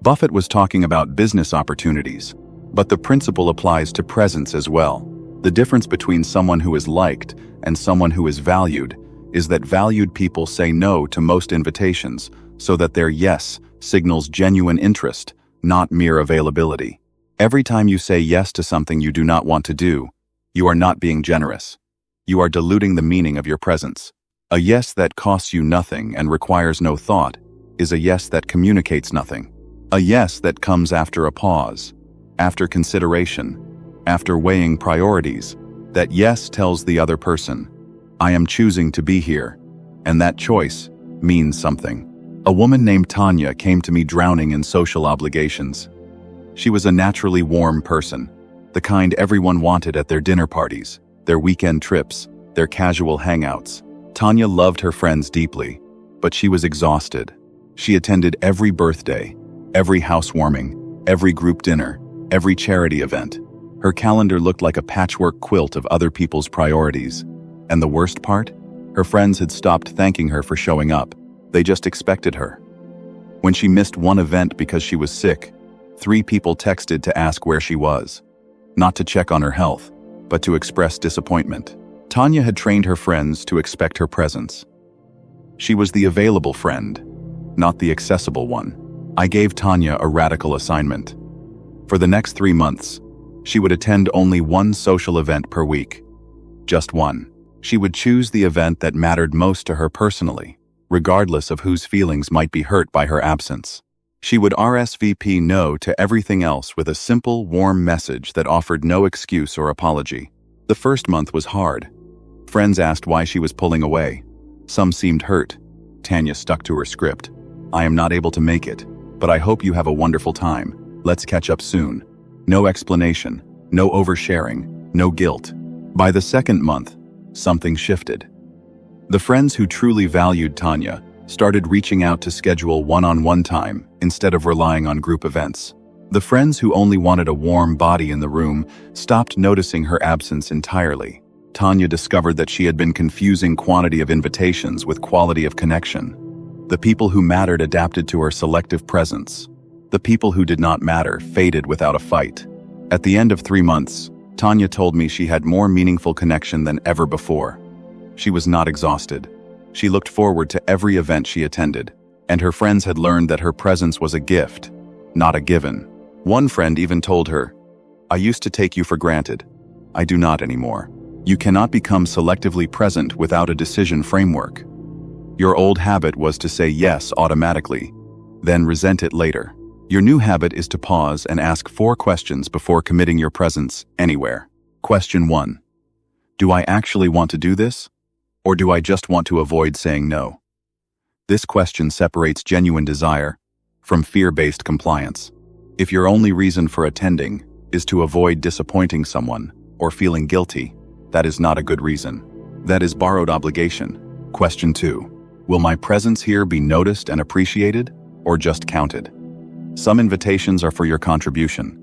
Buffett was talking about business opportunities, but the principle applies to presence as well. The difference between someone who is liked and someone who is valued is that valued people say no to most invitations so that their yes signals genuine interest, not mere availability. Every time you say yes to something you do not want to do, you are not being generous. You are diluting the meaning of your presence. A yes that costs you nothing and requires no thought is a yes that communicates nothing. A yes that comes after a pause, after consideration, after weighing priorities. That yes tells the other person, "I am choosing to be here," and that choice means something. A woman named Tanya came to me drowning in social obligations. She was a naturally warm person, the kind everyone wanted at their dinner parties, their weekend trips, their casual hangouts. Tanya loved her friends deeply, but she was exhausted. She attended every birthday, every housewarming, every group dinner, every charity event. Her calendar looked like a patchwork quilt of other people's priorities. And the worst part? Her friends had stopped thanking her for showing up. They just expected her. When she missed one event because she was sick, 3 people texted to ask where she was. Not to check on her health, but to express disappointment. Tanya had trained her friends to expect her presence. She was the available friend, not the accessible one. I gave Tanya a radical assignment. For the next 3 months, she would attend only one social event per week. Just one. She would choose the event that mattered most to her personally, regardless of whose feelings might be hurt by her absence. She would RSVP no to everything else with a simple, warm message that offered no excuse or apology. The first month was hard. Friends asked why she was pulling away. Some seemed hurt. Tanya stuck to her script. "I am not able to make it, but I hope you have a wonderful time. Let's catch up soon." No explanation, no oversharing, no guilt. By the second month, something shifted. The friends who truly valued Tanya started reaching out to schedule one-on-one time instead of relying on group events. The friends who only wanted a warm body in the room stopped noticing her absence entirely. Tanya discovered that she had been confusing quantity of invitations with quality of connection. The people who mattered adapted to her selective presence. The people who did not matter faded without a fight. At the end of 3 months, Tanya told me she had more meaningful connection than ever before. She was not exhausted. She looked forward to every event she attended, and her friends had learned that her presence was a gift, not a given. One friend even told her, "I used to take you for granted. I do not anymore." You cannot become selectively present without a decision framework. Your old habit was to say yes automatically, then resent it later. Your new habit is to pause and ask 4 questions before committing your presence anywhere. Question 1. Do I actually want to do this? Or do I just want to avoid saying no? This question separates genuine desire from fear-based compliance. If your only reason for attending is to avoid disappointing someone or feeling guilty, that is not a good reason. That is borrowed obligation. Question 2. Will my presence here be noticed and appreciated, or just counted? Some invitations are for your contribution.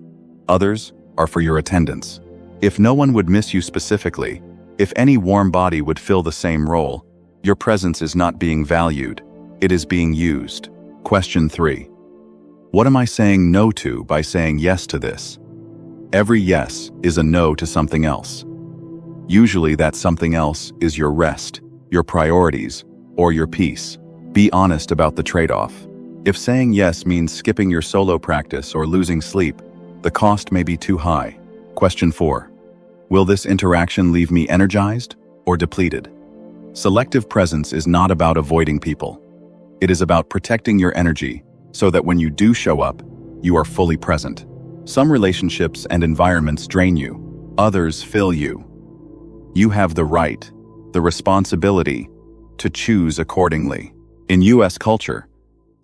Others are for your attendance. If no one would miss you specifically, if any warm body would fill the same role, your presence is not being valued, it is being used. Question 3. What am I saying no to by saying yes to this? Every yes is a no to something else. Usually that something else is your rest, your priorities, or your peace. Be honest about the trade-off. If saying yes means skipping your solo practice or losing sleep, the cost may be too high. Question 4. Will this interaction leave me energized or depleted? Selective presence is not about avoiding people. It is about protecting your energy so that when you do show up, you are fully present. Some relationships and environments drain you, others fill you. You have the right, the responsibility, to choose accordingly. In U.S. culture,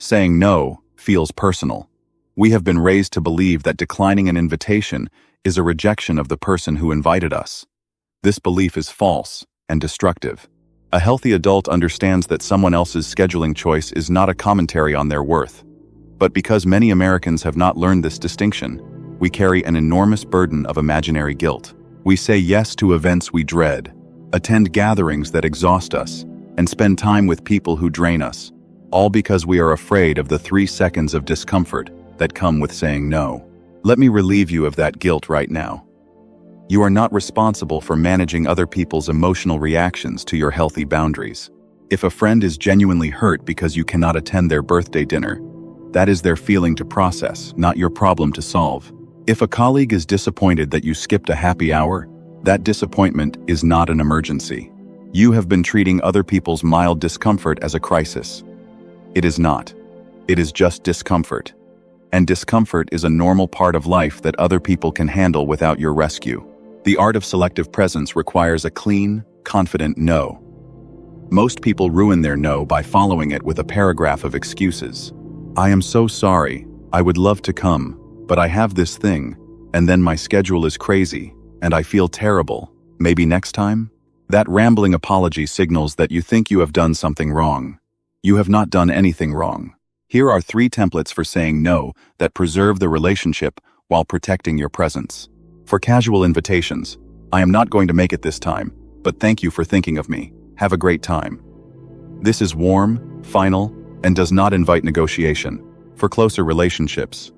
saying no feels personal. We have been raised to believe that declining an invitation is a rejection of the person who invited us. This belief is false and destructive. A healthy adult understands that someone else's scheduling choice is not a commentary on their worth. But because many Americans have not learned this distinction, we carry an enormous burden of imaginary guilt. We say yes to events we dread, attend gatherings that exhaust us, and spend time with people who drain us, all because we are afraid of the 3 seconds of discomfort that come with saying no. Let me relieve you of that guilt right now. You are not responsible for managing other people's emotional reactions to your healthy boundaries. If a friend is genuinely hurt because you cannot attend their birthday dinner, that is their feeling to process, not your problem to solve. If a colleague is disappointed that you skipped a happy hour, that disappointment is not an emergency. You have been treating other people's mild discomfort as a crisis. It is not. It is just discomfort. And discomfort is a normal part of life that other people can handle without your rescue. The art of selective presence requires a clean, confident no. Most people ruin their no by following it with a paragraph of excuses. I am so sorry, I would love to come, but I have this thing, and then my schedule is crazy, and I feel terrible. Maybe next time? That rambling apology signals that you think you have done something wrong. You have not done anything wrong. Here are 3 templates for saying no that preserve the relationship while protecting your presence. For casual invitations, I am not going to make it this time, but thank you for thinking of me. Have a great time. This is warm, final, and does not invite negotiation. For closer relationships,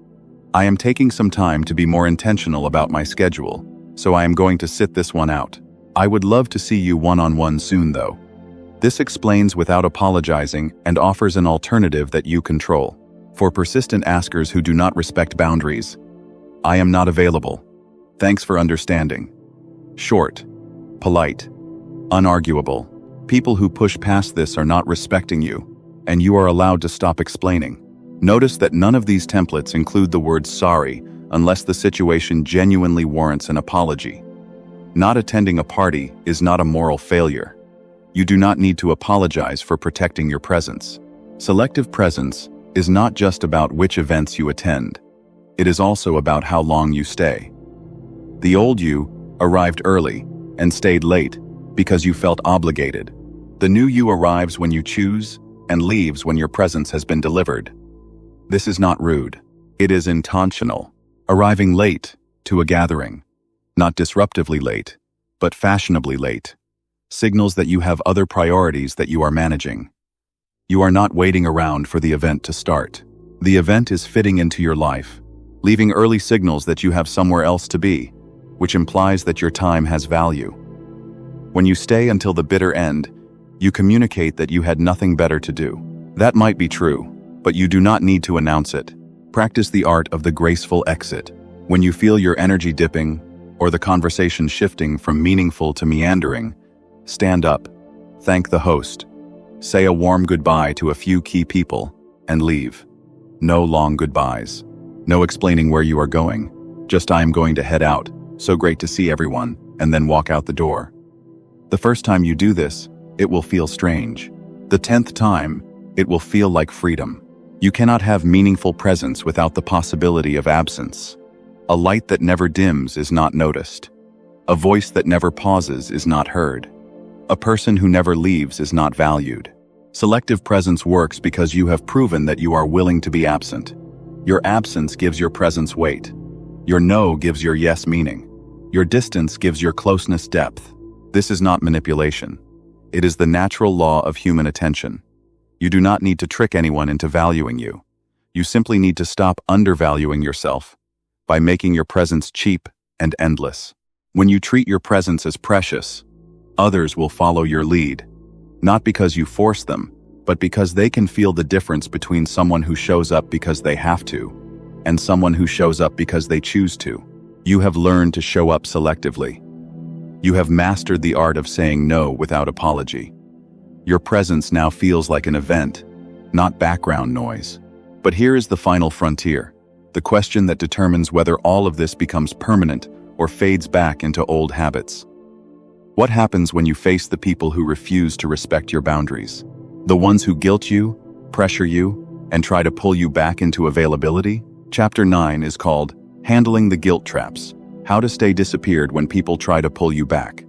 I am taking some time to be more intentional about my schedule, so I am going to sit this one out. I would love to see you one-on-one soon though. This explains without apologizing and offers an alternative that you control. For persistent askers who do not respect boundaries, I am not available. Thanks for understanding. Short, polite, unarguable. People who push past this are not respecting you, and you are allowed to stop explaining. Notice that none of these templates include the word sorry unless the situation genuinely warrants an apology. Not attending a party is not a moral failure. You do not need to apologize for protecting your presence. Selective presence is not just about which events you attend. It is also about how long you stay. The old you arrived early and stayed late because you felt obligated. The new you arrives when you choose and leaves when your presence has been delivered. This is not rude. It is intentional. Arriving late to a gathering, not disruptively late, but fashionably late, signals that you have other priorities that you are managing. You are not waiting around for the event to start. The event is fitting into your life, leaving early signals that you have somewhere else to be, which implies that your time has value. When you stay until the bitter end, you communicate that you had nothing better to do. That might be true, but you do not need to announce it. Practice the art of the graceful exit. When you feel your energy dipping, or the conversation shifting from meaningful to meandering, stand up, thank the host, say a warm goodbye to a few key people, and leave. No long goodbyes. No explaining where you are going. Just I am going to head out, so great to see everyone, and then walk out the door. The first time you do this, it will feel strange. The 10th time, it will feel like freedom. You cannot have meaningful presence without the possibility of absence. A light that never dims is not noticed. A voice that never pauses is not heard. A person who never leaves is not valued. Selective presence works because you have proven that you are willing to be absent. Your absence gives your presence weight. Your no gives your yes meaning. Your distance gives your closeness depth. This is not manipulation. It is the natural law of human attention. You do not need to trick anyone into valuing you. You simply need to stop undervaluing yourself by making your presence cheap and endless. When you treat your presence as precious, others will follow your lead, not because you force them, but because they can feel the difference between someone who shows up because they have to and someone who shows up because they choose to. You have learned to show up selectively. You have mastered the art of saying no without apology. Your presence now feels like an event, not background noise. But here is the final frontier, the question that determines whether all of this becomes permanent or fades back into old habits. What happens when you face the people who refuse to respect your boundaries? The ones who guilt you, pressure you, and try to pull you back into availability? Chapter 9 is called Handling the Guilt Traps: How to Stay Disappeared When People Try to Pull You Back.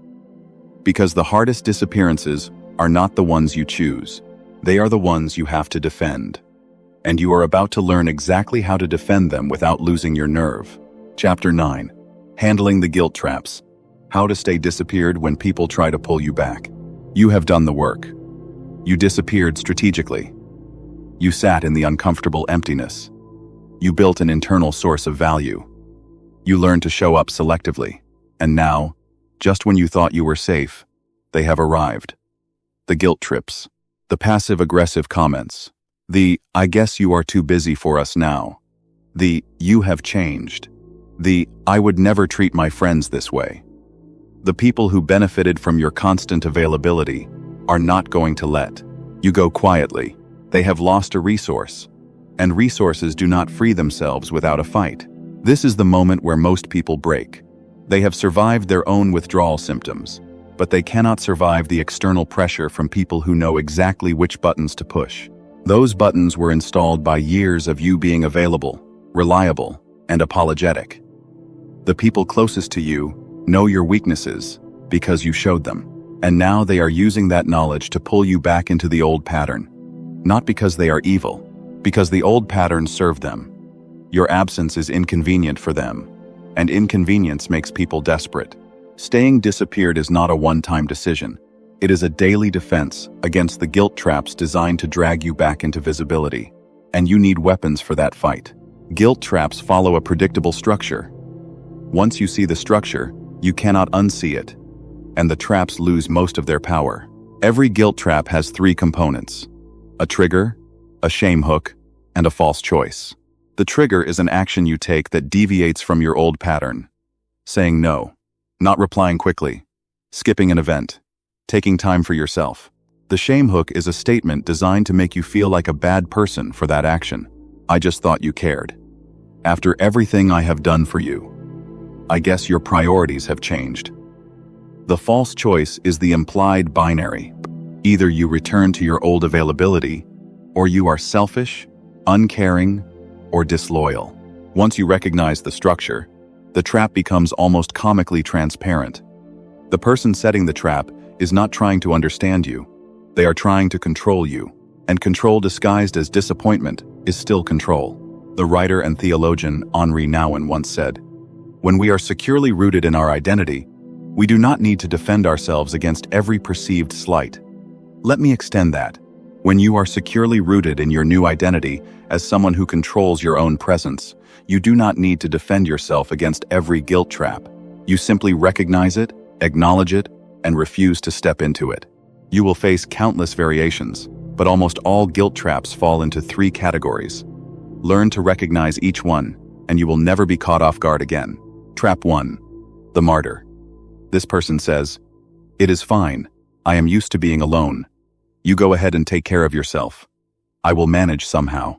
Because the hardest disappearances are not the ones you choose. They are the ones you have to defend. And you are about to learn exactly how to defend them without losing your nerve. Chapter 9. Handling the Guilt Traps: How to Stay Disappeared When People Try to Pull You Back. You have done the work. You disappeared strategically. You sat in the uncomfortable emptiness. You built an internal source of value. You learned to show up selectively. And now, just when you thought you were safe, they have arrived. The guilt trips. The passive-aggressive comments. The, "I guess you are too busy for us now." The, "You have changed." The, "I would never treat my friends this way." The people who benefited from your constant availability are not going to let you go quietly. They have lost a resource, and resources do not free themselves without a fight. This is the moment where most people break. They have survived their own withdrawal symptoms, but they cannot survive the external pressure from people who know exactly which buttons to push. Those buttons were installed by years of you being available, reliable, and apologetic. The people closest to you know your weaknesses because you showed them, and now they are using that knowledge to pull you back into the old pattern. Not because they are evil, because the old pattern served them. Your absence is inconvenient for them, and inconvenience makes people desperate. Staying disappeared is not a one-time decision. It is a daily defense against the guilt traps designed to drag you back into visibility, and you need weapons for that fight. Guilt traps follow a predictable structure. Once you see the structure, you cannot unsee it, and the traps lose most of their power. Every guilt trap has three components: a trigger, a shame hook, and a false choice. The trigger is an action you take that deviates from your old pattern. Saying no, not replying quickly, skipping an event, taking time for yourself. The shame hook is a statement designed to make you feel like a bad person for that action. "I just thought you cared. After everything I have done for you, I guess your priorities have changed." The false choice is the implied binary. Either you return to your old availability, or you are selfish, uncaring, or disloyal. Once you recognize the structure, the trap becomes almost comically transparent. The person setting the trap is not trying to understand you. They are trying to control you, and control disguised as disappointment is still control. The writer and theologian Henri Nouwen once said, "When we are securely rooted in our identity, we do not need to defend ourselves against every perceived slight." Let me extend that. When you are securely rooted in your new identity as someone who controls your own presence, you do not need to defend yourself against every guilt trap. You simply recognize it, acknowledge it, and refuse to step into it. You will face countless variations, but almost all guilt traps fall into three categories. Learn to recognize each one, and you will never be caught off guard again. Trap 1. The martyr. This person says, "It is fine. I am used to being alone. You go ahead and take care of yourself. I will manage somehow."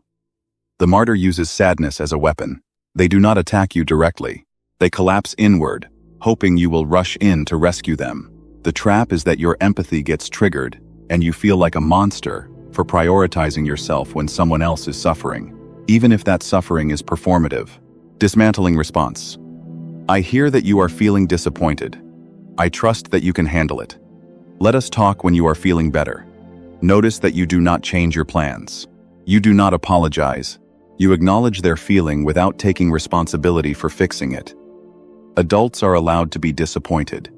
The martyr uses sadness as a weapon. They do not attack you directly. They collapse inward, hoping you will rush in to rescue them. The trap is that your empathy gets triggered, and you feel like a monster for prioritizing yourself when someone else is suffering, even if that suffering is performative. Dismantling response. I hear that you are feeling disappointed. I trust that you can handle it. Let us talk when you are feeling better. Notice that you do not change your plans. You do not apologize. You acknowledge their feeling without taking responsibility for fixing it. Adults are allowed to be disappointed.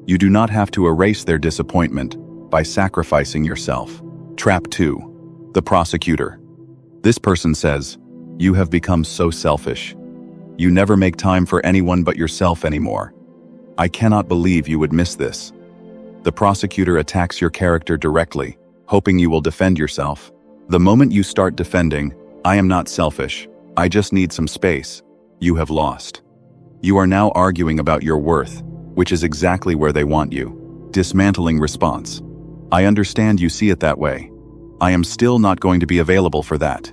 You do not have to erase their disappointment by sacrificing yourself. Trap 2. The prosecutor. This person says, "You have become so selfish. You never make time for anyone but yourself anymore. I cannot believe you would miss this." The prosecutor attacks your character directly, hoping you will defend yourself. The moment you start defending, "I am not selfish, I just need some space," you have lost. You are now arguing about your worth, which is exactly where they want you. Dismantling response. "I understand you see it that way. I am still not going to be available for that."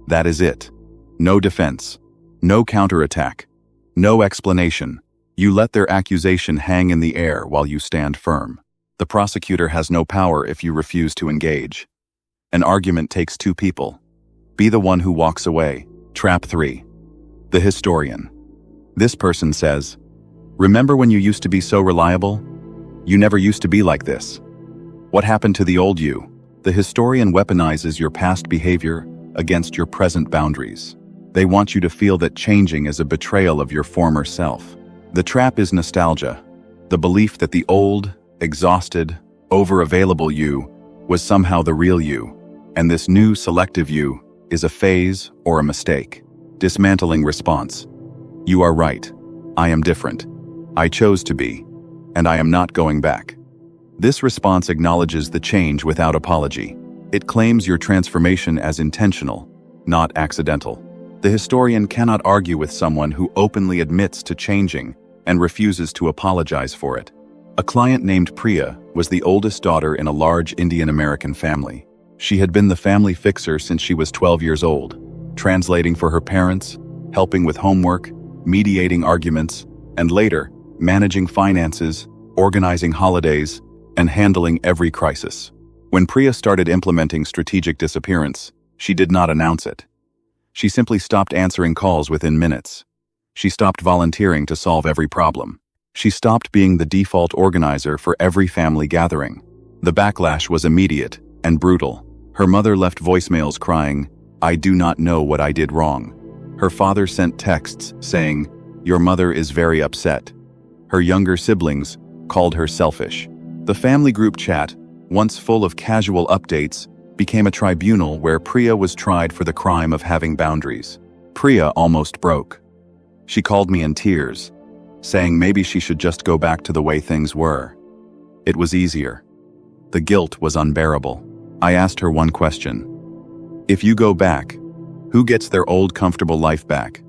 That is it. No defense. No counterattack. No explanation. You let their accusation hang in the air while you stand firm. The prosecutor has no power if you refuse to engage. An argument takes two people. Be the one who walks away. Trap 3. The historian. This person says, "Remember when you used to be so reliable? You never used to be like this. What happened to the old you?" The historian weaponizes your past behavior against your present boundaries. They want you to feel that changing is a betrayal of your former self. The trap is nostalgia, the belief that the old, exhausted, over-available you was somehow the real you, and this new selective you is a phase or a mistake. Dismantling response. You are right. I am different. I chose to be, and I am not going back. This response acknowledges the change without apology. It claims your transformation as intentional, not accidental. The historian cannot argue with someone who openly admits to changing and refuses to apologize for it. A client named Priya was the oldest daughter in a large Indian American family. She had been the family fixer since she was 12 years old, translating for her parents, helping with homework, mediating arguments, and later, managing finances, organizing holidays, and handling every crisis. When Priya started implementing strategic disappearance, she did not announce it. She simply stopped answering calls within minutes. She stopped volunteering to solve every problem. She stopped being the default organizer for every family gathering. The backlash was immediate and brutal. Her mother left voicemails crying, "I do not know what I did wrong." Her father sent texts saying, "Your mother is very upset." Her younger siblings called her selfish. The family group chat, once full of casual updates, became a tribunal where Priya was tried for the crime of having boundaries. Priya almost broke. She called me in tears, saying maybe she should just go back to the way things were. It was easier. The guilt was unbearable. I asked her one question. "If you go back, who gets their old comfortable life back?"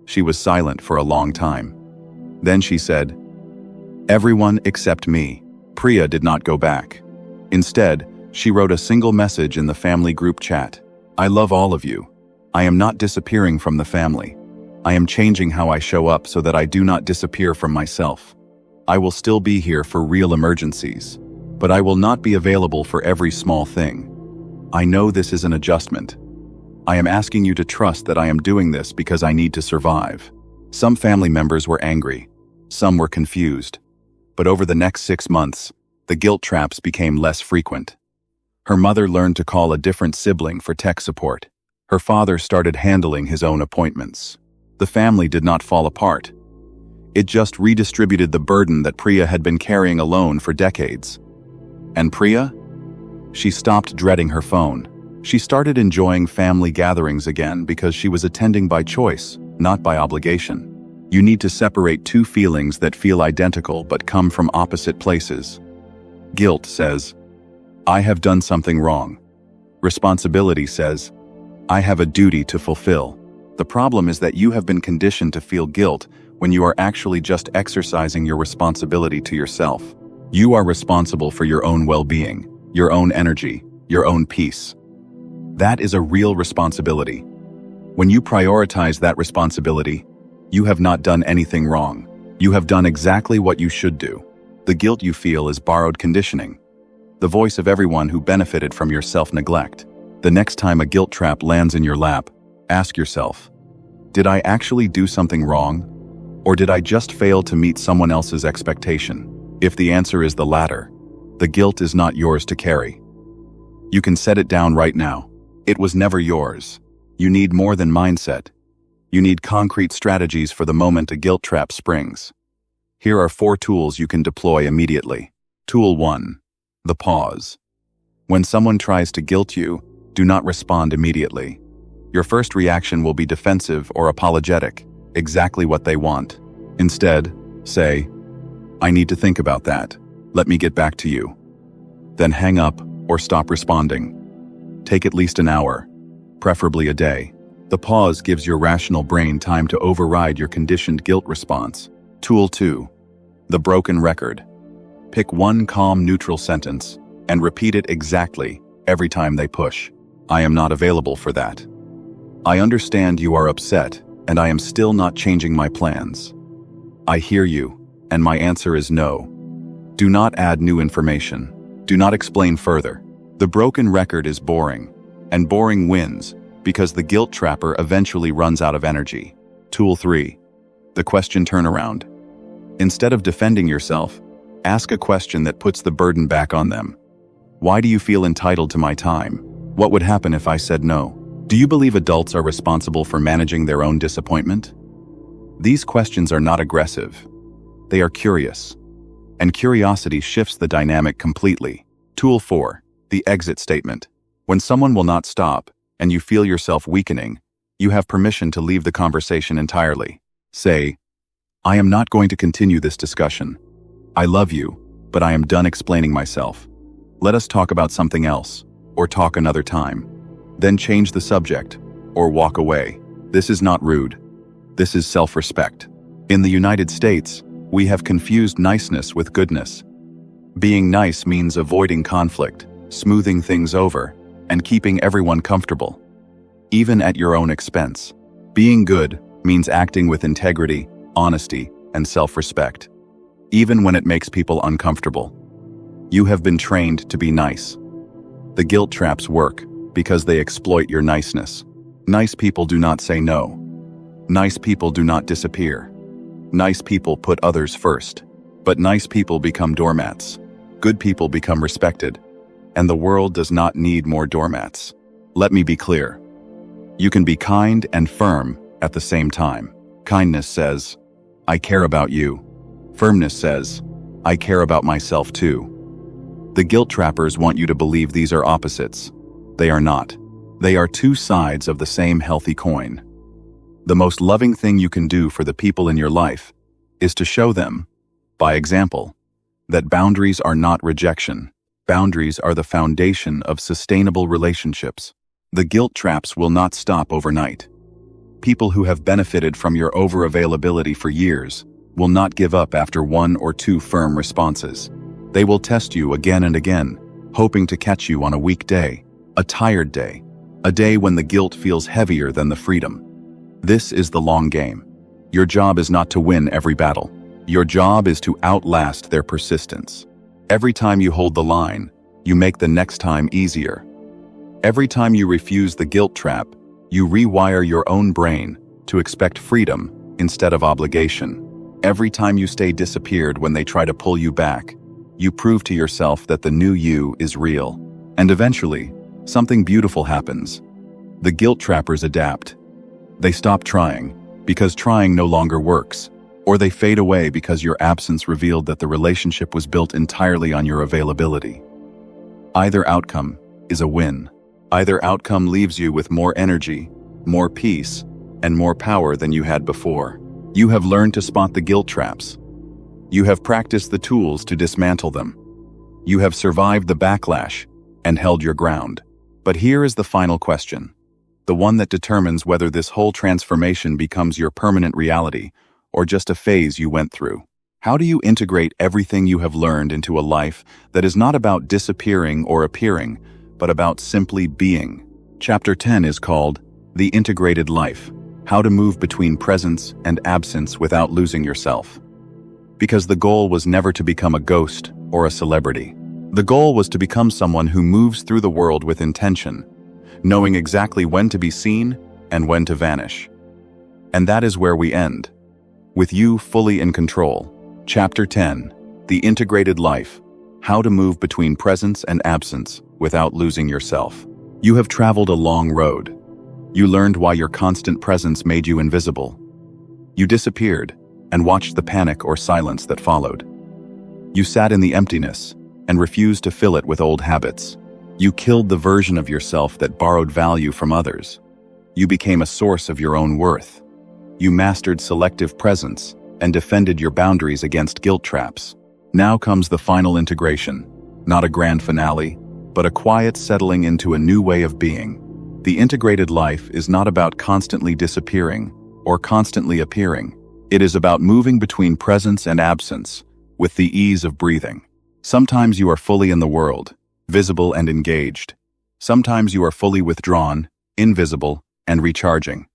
She was silent for a long time. Then she said, "Everyone except me." Priya did not go back. Instead, she wrote a single message in the family group chat. "I love all of you. I am not disappearing from the family. I am changing how I show up so that I do not disappear from myself. I will still be here for real emergencies, but I will not be available for every small thing. I know this is an adjustment. I am asking you to trust that I am doing this because I need to survive." Some family members were angry. Some were confused. But over the next 6 months, the guilt traps became less frequent. Her mother learned to call a different sibling for tech support. Her father started handling his own appointments. The family did not fall apart. It just redistributed the burden that Priya had been carrying alone for decades. And Priya? She stopped dreading her phone. She started enjoying family gatherings again because she was attending by choice, not by obligation. You need to separate two feelings that feel identical but come from opposite places. Guilt says, "I have done something wrong." Responsibility says, "I have a duty to fulfill." The problem is that you have been conditioned to feel guilt when you are actually just exercising your responsibility to yourself. You are responsible for your own well-being, your own energy, your own peace. That is a real responsibility. When you prioritize that responsibility, you have not done anything wrong. You have done exactly what you should do. The guilt you feel is borrowed conditioning, the voice of everyone who benefited from your self-neglect. The next time a guilt trap lands in your lap, ask yourself, did I actually do something wrong? Or did I just fail to meet someone else's expectation? If the answer is the latter, the guilt is not yours to carry. You can set it down right now. It was never yours. You need more than mindset. You need concrete strategies for the moment a guilt trap springs. Here are 4 tools you can deploy immediately. Tool 1. The pause. When someone tries to guilt you, do not respond immediately. Your first reaction will be defensive or apologetic, exactly what they want. Instead, say, "I need to think about that. Let me get back to you." Then hang up or stop responding. Take at least an hour, preferably a day. The pause gives your rational brain time to override your conditioned guilt response. Tool 2. The broken record. Pick one calm, neutral sentence and repeat it exactly every time they push. I am not available for that. I understand you are upset, and I am still not changing my plans. I hear you, and my answer is no. Do not add new information. Do not explain further. The broken record is boring, and boring wins because the guilt trapper eventually runs out of energy. Tool 3. The question turnaround. Instead of defending yourself, ask a question that puts the burden back on them. Why do you feel entitled to my time? What would happen if I said no? Do you believe adults are responsible for managing their own disappointment? These questions are not aggressive. They are curious. And curiosity shifts the dynamic completely. Tool 4. The exit statement. When someone will not stop, and you feel yourself weakening, you have permission to leave the conversation entirely. Say, I am not going to continue this discussion. I love you, but I am done explaining myself. Let us talk about something else, or talk another time. Then change the subject, or walk away. This is not rude. This is self-respect. In the United States, we have confused niceness with goodness. Being nice means avoiding conflict, smoothing things over, and keeping everyone comfortable, even at your own expense. Being good means acting with integrity, honesty, and self-respect, even when it makes people uncomfortable. You have been trained to be nice. The guilt traps work because they exploit your niceness. Nice people do not say no. Nice people do not disappear. Nice people put others first. But nice people become doormats. Good people become respected. And the world does not need more doormats. Let me be clear. You can be kind and firm at the same time. Kindness says, I care about you. Firmness says, I care about myself too. The guilt trappers want you to believe these are opposites. They are not. They are two sides of the same healthy coin. The most loving thing you can do for the people in your life is to show them, by example, that boundaries are not rejection. Boundaries are the foundation of sustainable relationships. The guilt traps will not stop overnight. People who have benefited from your over-availability for years will not give up after one or two firm responses. They will test you again and again, hoping to catch you on a weak day, a tired day, a day when the guilt feels heavier than the freedom. This is the long game. Your job is not to win every battle. Your job is to outlast their persistence. Every time you hold the line, you make the next time easier. Every time you refuse the guilt trap, you rewire your own brain to expect freedom instead of obligation. Every time you stay disappeared when they try to pull you back, you prove to yourself that the new you is real. And eventually, something beautiful happens. The guilt trappers adapt. They stop trying, because trying no longer works. Or they fade away because your absence revealed that the relationship was built entirely on your availability. Either outcome is a win. Either outcome leaves you with more energy, more peace, and more power than you had before. You have learned to spot the guilt traps. You have practiced the tools to dismantle them. You have survived the backlash and held your ground. But here is the final question, the one that determines whether this whole transformation becomes your permanent reality or just a phase you went through. How do you integrate everything you have learned into a life that is not about disappearing or appearing, but about simply being? Chapter 10 is called The Integrated Life: How to Move Between Presence and Absence Without Losing Yourself. Because the goal was never to become a ghost or a celebrity. The goal was to become someone who moves through the world with intention, knowing exactly when to be seen and when to vanish. And that is where we end, with you fully in control. Chapter 10, The Integrated Life: How to Move Between Presence and Absence Without Losing Yourself. You have traveled a long road. You learned why your constant presence made you invisible. You disappeared and watched the panic or silence that followed. You sat in the emptiness and refused to fill it with old habits. You killed the version of yourself that borrowed value from others. You became a source of your own worth. You mastered selective presence and defended your boundaries against guilt traps. Now comes the final integration, not a grand finale, but a quiet settling into a new way of being. The integrated life is not about constantly disappearing or constantly appearing. It is about moving between presence and absence, with the ease of breathing. Sometimes you are fully in the world, visible and engaged. Sometimes you are fully withdrawn, invisible, and recharging.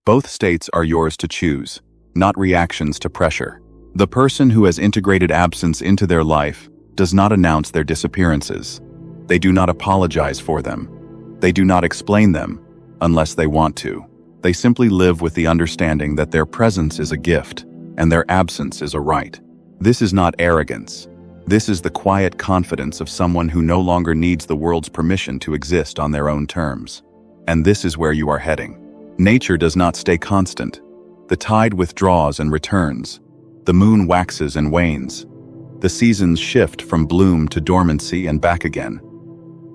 Both states are yours to choose, not reactions to pressure. The person who has integrated absence into their life does not announce their disappearances. They do not apologize for them. They do not explain them, unless they want to. They simply live with the understanding that their presence is a gift, and their absence is a right. This is not arrogance. This is the quiet confidence of someone who no longer needs the world's permission to exist on their own terms. And this is where you are heading. Nature does not stay constant. The tide withdraws and returns. The moon waxes and wanes. The seasons shift from bloom to dormancy and back again.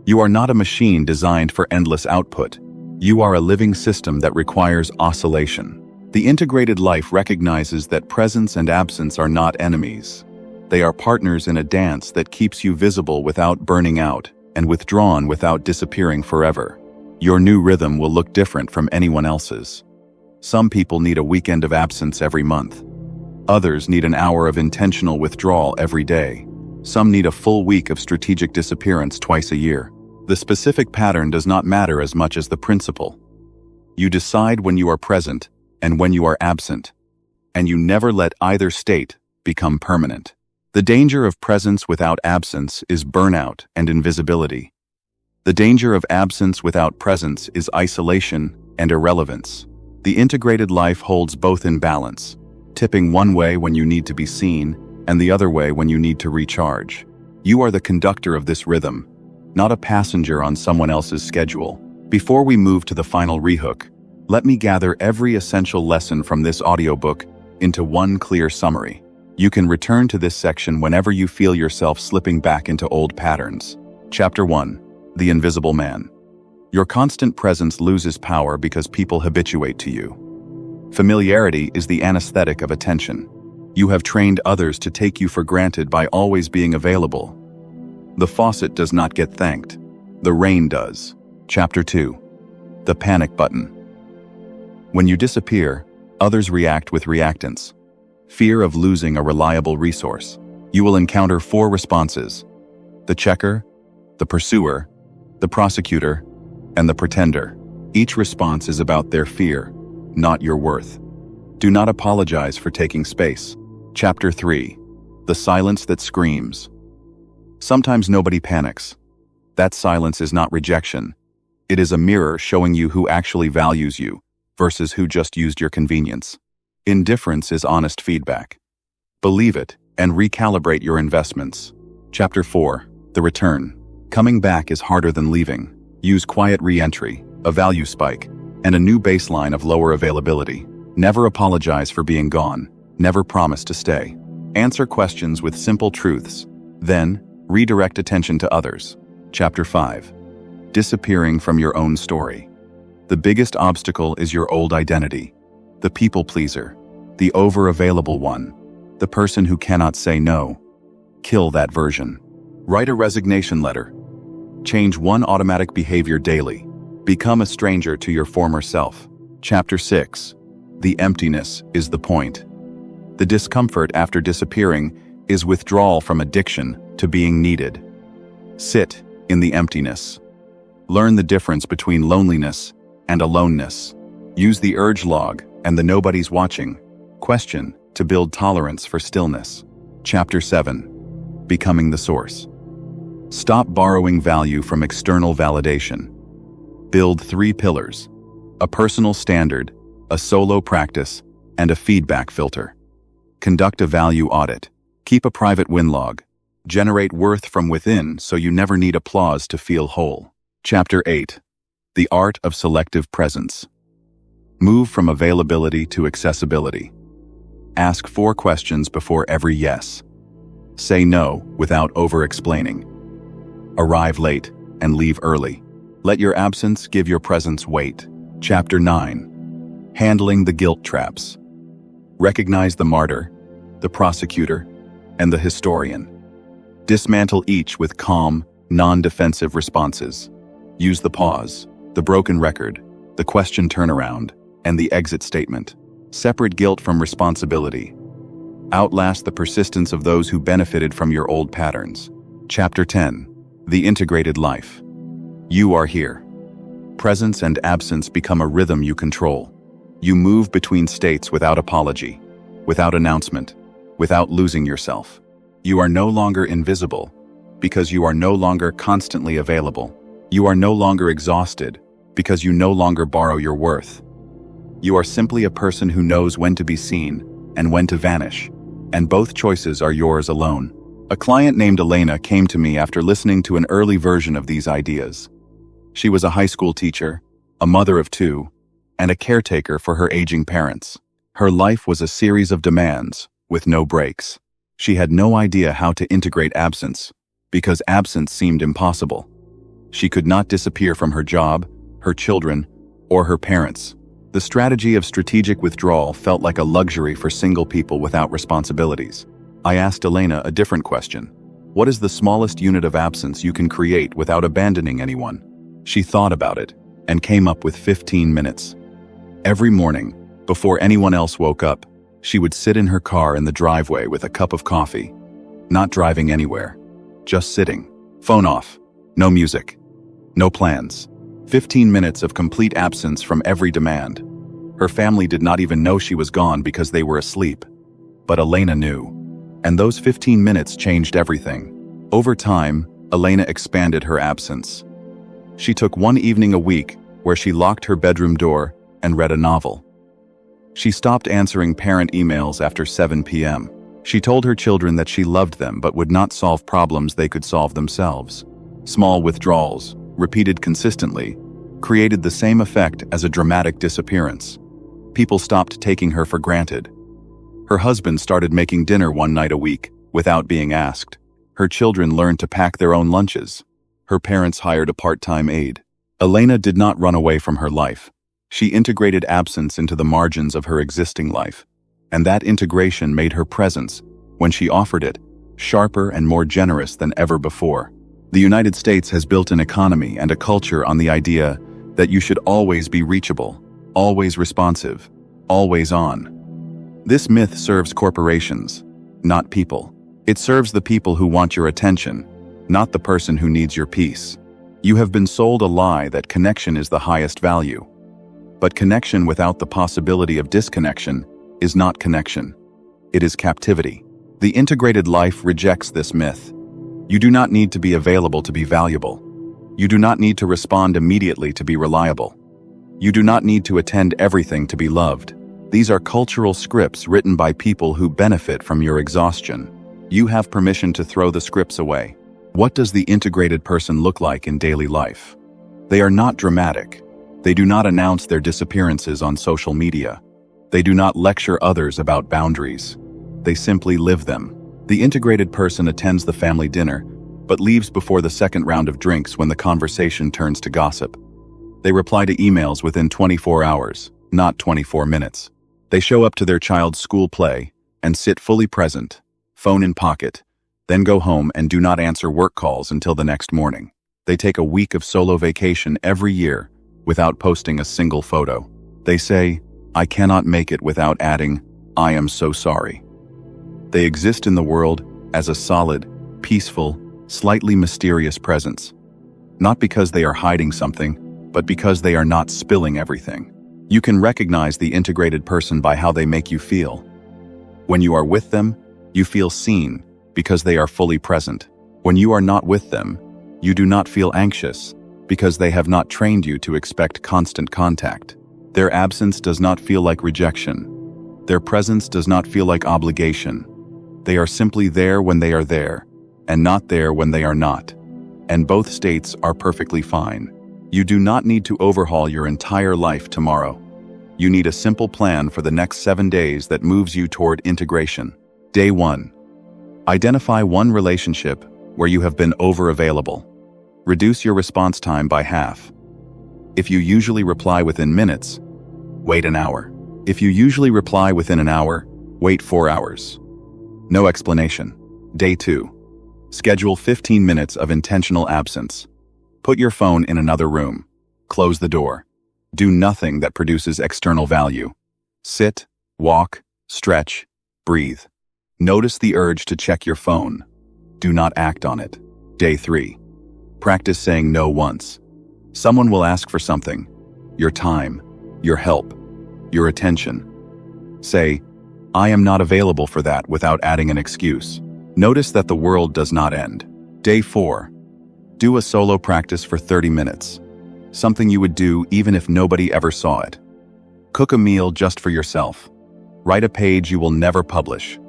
You are not a machine designed for endless output. You are a living system that requires oscillation. The integrated life recognizes that presence and absence are not enemies. They are partners in a dance that keeps you visible without burning out and withdrawn without disappearing forever. Your new rhythm will look different from anyone else's. Some people need a weekend of absence every month. Others need an hour of intentional withdrawal every day. Some need a full week of strategic disappearance twice a year. The specific pattern does not matter as much as the principle. You decide when you are present and when you are absent, and you never let either state become permanent. The danger of presence without absence is burnout and invisibility. The danger of absence without presence is isolation and irrelevance. The integrated life holds both in balance, tipping one way when you need to be seen and the other way when you need to recharge. You are the conductor of this rhythm, not a passenger on someone else's schedule. Before we move to the final rehook, let me gather every essential lesson from this audiobook into one clear summary. You can return to this section whenever you feel yourself slipping back into old patterns. Chapter 1. The Invisible Man. Your constant presence loses power because people habituate to you. Familiarity is the anesthetic of attention. You have trained others to take you for granted by always being available. The faucet does not get thanked. The rain does. Chapter 2. The Panic Button. When you disappear, others react with reactance. Fear of losing a reliable resource. You will encounter 4 responses: the checker, the pursuer, the prosecutor, and the pretender. Each response is about their fear, not your worth. Do not apologize for taking space. Chapter 3. The Silence That Screams. Sometimes nobody panics. That silence is not rejection. It is a mirror showing you who actually values you versus who just used your convenience. Indifference is honest feedback. Believe it and recalibrate your investments. Chapter 4. The Return. Coming back is harder than leaving. Use quiet re-entry, a value spike, and a new baseline of lower availability. Never apologize for being gone. Never promise to stay. Answer questions with simple truths. Then, redirect attention to others. Chapter 5. Disappearing from your own story. The biggest obstacle is your old identity. The people pleaser. The over-available one. The person who cannot say no. Kill that version. Write a resignation letter. Change one automatic behavior daily. Become a stranger to your former self. Chapter 6. The emptiness is the point. The discomfort after disappearing is withdrawal from addiction to being needed. Sit in the emptiness. Learn the difference between loneliness and aloneness. Use the urge log and the nobody's watching question to build tolerance for stillness. Chapter 7. Becoming the source. Stop borrowing value from external validation. Build 3 pillars: a personal standard, a solo practice, and a feedback filter. Conduct a value audit. Keep a private win log. Generate worth from within so you never need applause to feel whole. Chapter 8. The Art of Selective Presence. Move from availability to accessibility. Ask 4 questions before every yes. Say no without over-explaining. Arrive late and leave early. Let your absence give your presence weight. Chapter 9. Handling the guilt traps. Recognize the martyr, the prosecutor, and the historian. Dismantle each with calm, Non-defensive responses. Use the pause, the broken record, the question turnaround, and the exit statement. Separate guilt from responsibility. Outlast the persistence of those who benefited from your old patterns. Chapter 10. The Integrated Life. You are here. Presence and absence become a rhythm you control. You move between states without apology, without announcement, without losing yourself. You are no longer invisible, because you are no longer constantly available. You are no longer exhausted, because you no longer borrow your worth. You are simply a person who knows when to be seen and when to vanish, and both choices are yours alone. A client named Elena came to me after listening to an early version of these ideas. She was a high school teacher, a mother of 2, and a caretaker for her aging parents. Her life was a series of demands, with no breaks. She had no idea how to integrate absence, because absence seemed impossible. She could not disappear from her job, her children, or her parents. The strategy of strategic withdrawal felt like a luxury for single people without responsibilities. I asked Elena a different question. What is the smallest unit of absence you can create without abandoning anyone? She thought about it and came up with 15 minutes. Every morning, before anyone else woke up, she would sit in her car in the driveway with a cup of coffee, not driving anywhere, just sitting, phone off, no music, no plans. 15 minutes of complete absence from every demand. Her family did not even know she was gone because they were asleep. But Elena knew. And those 15 minutes changed everything. Over time, Elena expanded her absence. She took one evening a week where she locked her bedroom door and read a novel. She stopped answering parent emails after 7 p.m. She told her children that she loved them but would not solve problems they could solve themselves. Small withdrawals, repeated consistently, created the same effect as a dramatic disappearance. People stopped taking her for granted. Her husband started making dinner one night a week, without being asked. Her children learned to pack their own lunches. Her parents hired a part-time aide. Elena did not run away from her life. She integrated absence into the margins of her existing life. And that integration made her presence, when she offered it, sharper and more generous than ever before. The United States has built an economy and a culture on the idea that you should always be reachable, always responsive, always on. This myth serves corporations, not people. It serves the people who want your attention, not the person who needs your peace. You have been sold a lie that connection is the highest value. But connection without the possibility of disconnection is not connection. It is captivity. The integrated life rejects this myth. You do not need to be available to be valuable. You do not need to respond immediately to be reliable. You do not need to attend everything to be loved. These are cultural scripts written by people who benefit from your exhaustion. You have permission to throw the scripts away. What does the integrated person look like in daily life? They are not dramatic. They do not announce their disappearances on social media. They do not lecture others about boundaries. They simply live them. The integrated person attends the family dinner, but leaves before the second round of drinks when the conversation turns to gossip. They reply to emails within 24 hours, not 24 minutes. They show up to their child's school play and sit fully present, phone in pocket, then go home and do not answer work calls until the next morning. They take a week of solo vacation every year without posting a single photo. They say, "I cannot make it," without adding, "I am so sorry." They exist in the world as a solid, peaceful, slightly mysterious presence. Not because they are hiding something, but because they are not spilling everything. You can recognize the integrated person by how they make you feel. When you are with them, you feel seen because they are fully present. When you are not with them, you do not feel anxious because they have not trained you to expect constant contact. Their absence does not feel like rejection. Their presence does not feel like obligation. They are simply there when they are there, and not there when they are not. And both states are perfectly fine. You do not need to overhaul your entire life tomorrow. You need a simple plan for the next 7 days that moves you toward integration. Day 1. Identify one relationship where you have been over-available. Reduce your response time by half. If you usually reply within minutes, wait an hour. If you usually reply within an hour, wait 4 hours. No explanation. Day 2. Schedule 15 minutes of intentional absence. Put your phone in another room. Close the door. Do nothing that produces external value. Sit, walk, stretch, breathe. Notice the urge to check your phone. Do not act on it. Day 3. Practice saying no once. Someone will ask for something. Your time, your help, your attention. Say, I am not available for that without adding an excuse. Notice that the world does not end. Day 4. Do a solo practice for 30 minutes. Something you would do even if nobody ever saw it. Cook a meal just for yourself. Write a page you will never publish.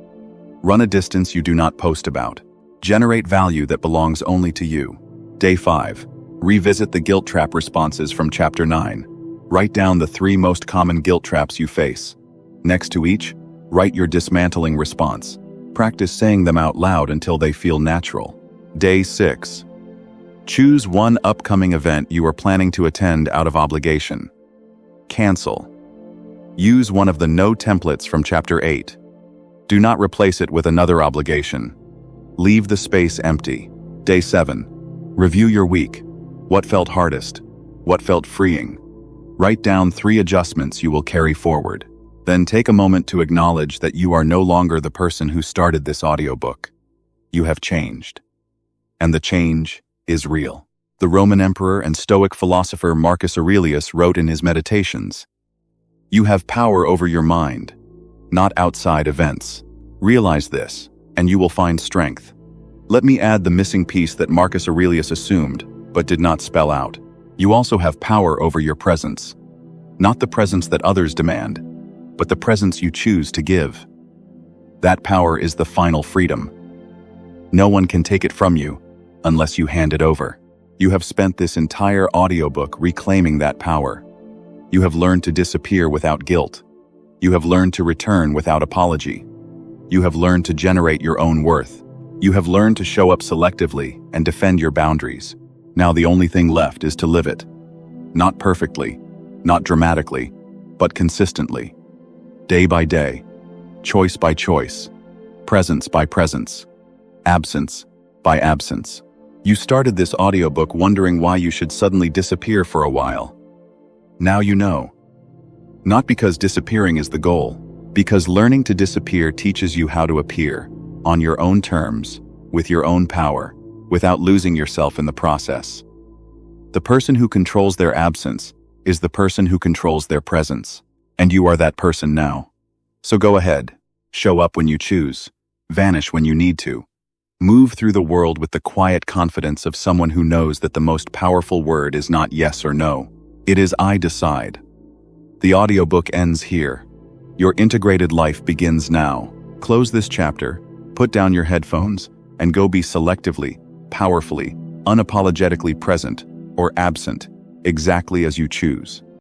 Run a distance you do not post about. Generate value that belongs only to you. Day 5. Revisit the guilt trap responses from Chapter 9. Write down the 3 most common guilt traps you face. Next to each, write your dismantling response. Practice saying them out loud until they feel natural. Day 6. Choose one upcoming event you are planning to attend out of obligation. Cancel. Use one of the no templates from Chapter 8. Do not replace it with another obligation. Leave the space empty. Day 7. Review your week. What felt hardest? What felt freeing? Write down 3 adjustments you will carry forward. Then take a moment to acknowledge that you are no longer the person who started this audiobook. You have changed. And the change is real. The Roman emperor and Stoic philosopher Marcus Aurelius wrote in his Meditations, "You have power over your mind, not outside events. Realize this, and you will find strength." Let me add the missing piece that Marcus Aurelius assumed, but did not spell out. You also have power over your presence. Not the presence that others demand, but the presence you choose to give. That power is the final freedom. No one can take it from you unless you hand it over. You have spent this entire audiobook reclaiming that power. You have learned to disappear without guilt. You have learned to return without apology. You have learned to generate your own worth. You have learned to show up selectively and defend your boundaries. Now the only thing left is to live it. Not perfectly, not dramatically, but consistently. Day by day, choice by choice, presence by presence, absence by absence. You started this audiobook wondering why you should suddenly disappear for a while. Now you know. Not because disappearing is the goal, because learning to disappear teaches you how to appear, on your own terms, with your own power, without losing yourself in the process. The person who controls their absence is the person who controls their presence, and you are that person now. So go ahead, show up when you choose, vanish when you need to. Move through the world with the quiet confidence of someone who knows that the most powerful word is not yes or no. It is I decide. The audiobook ends here. Your integrated life begins now. Close this chapter, put down your headphones, and go be selectively, powerfully, unapologetically present or absent, exactly as you choose.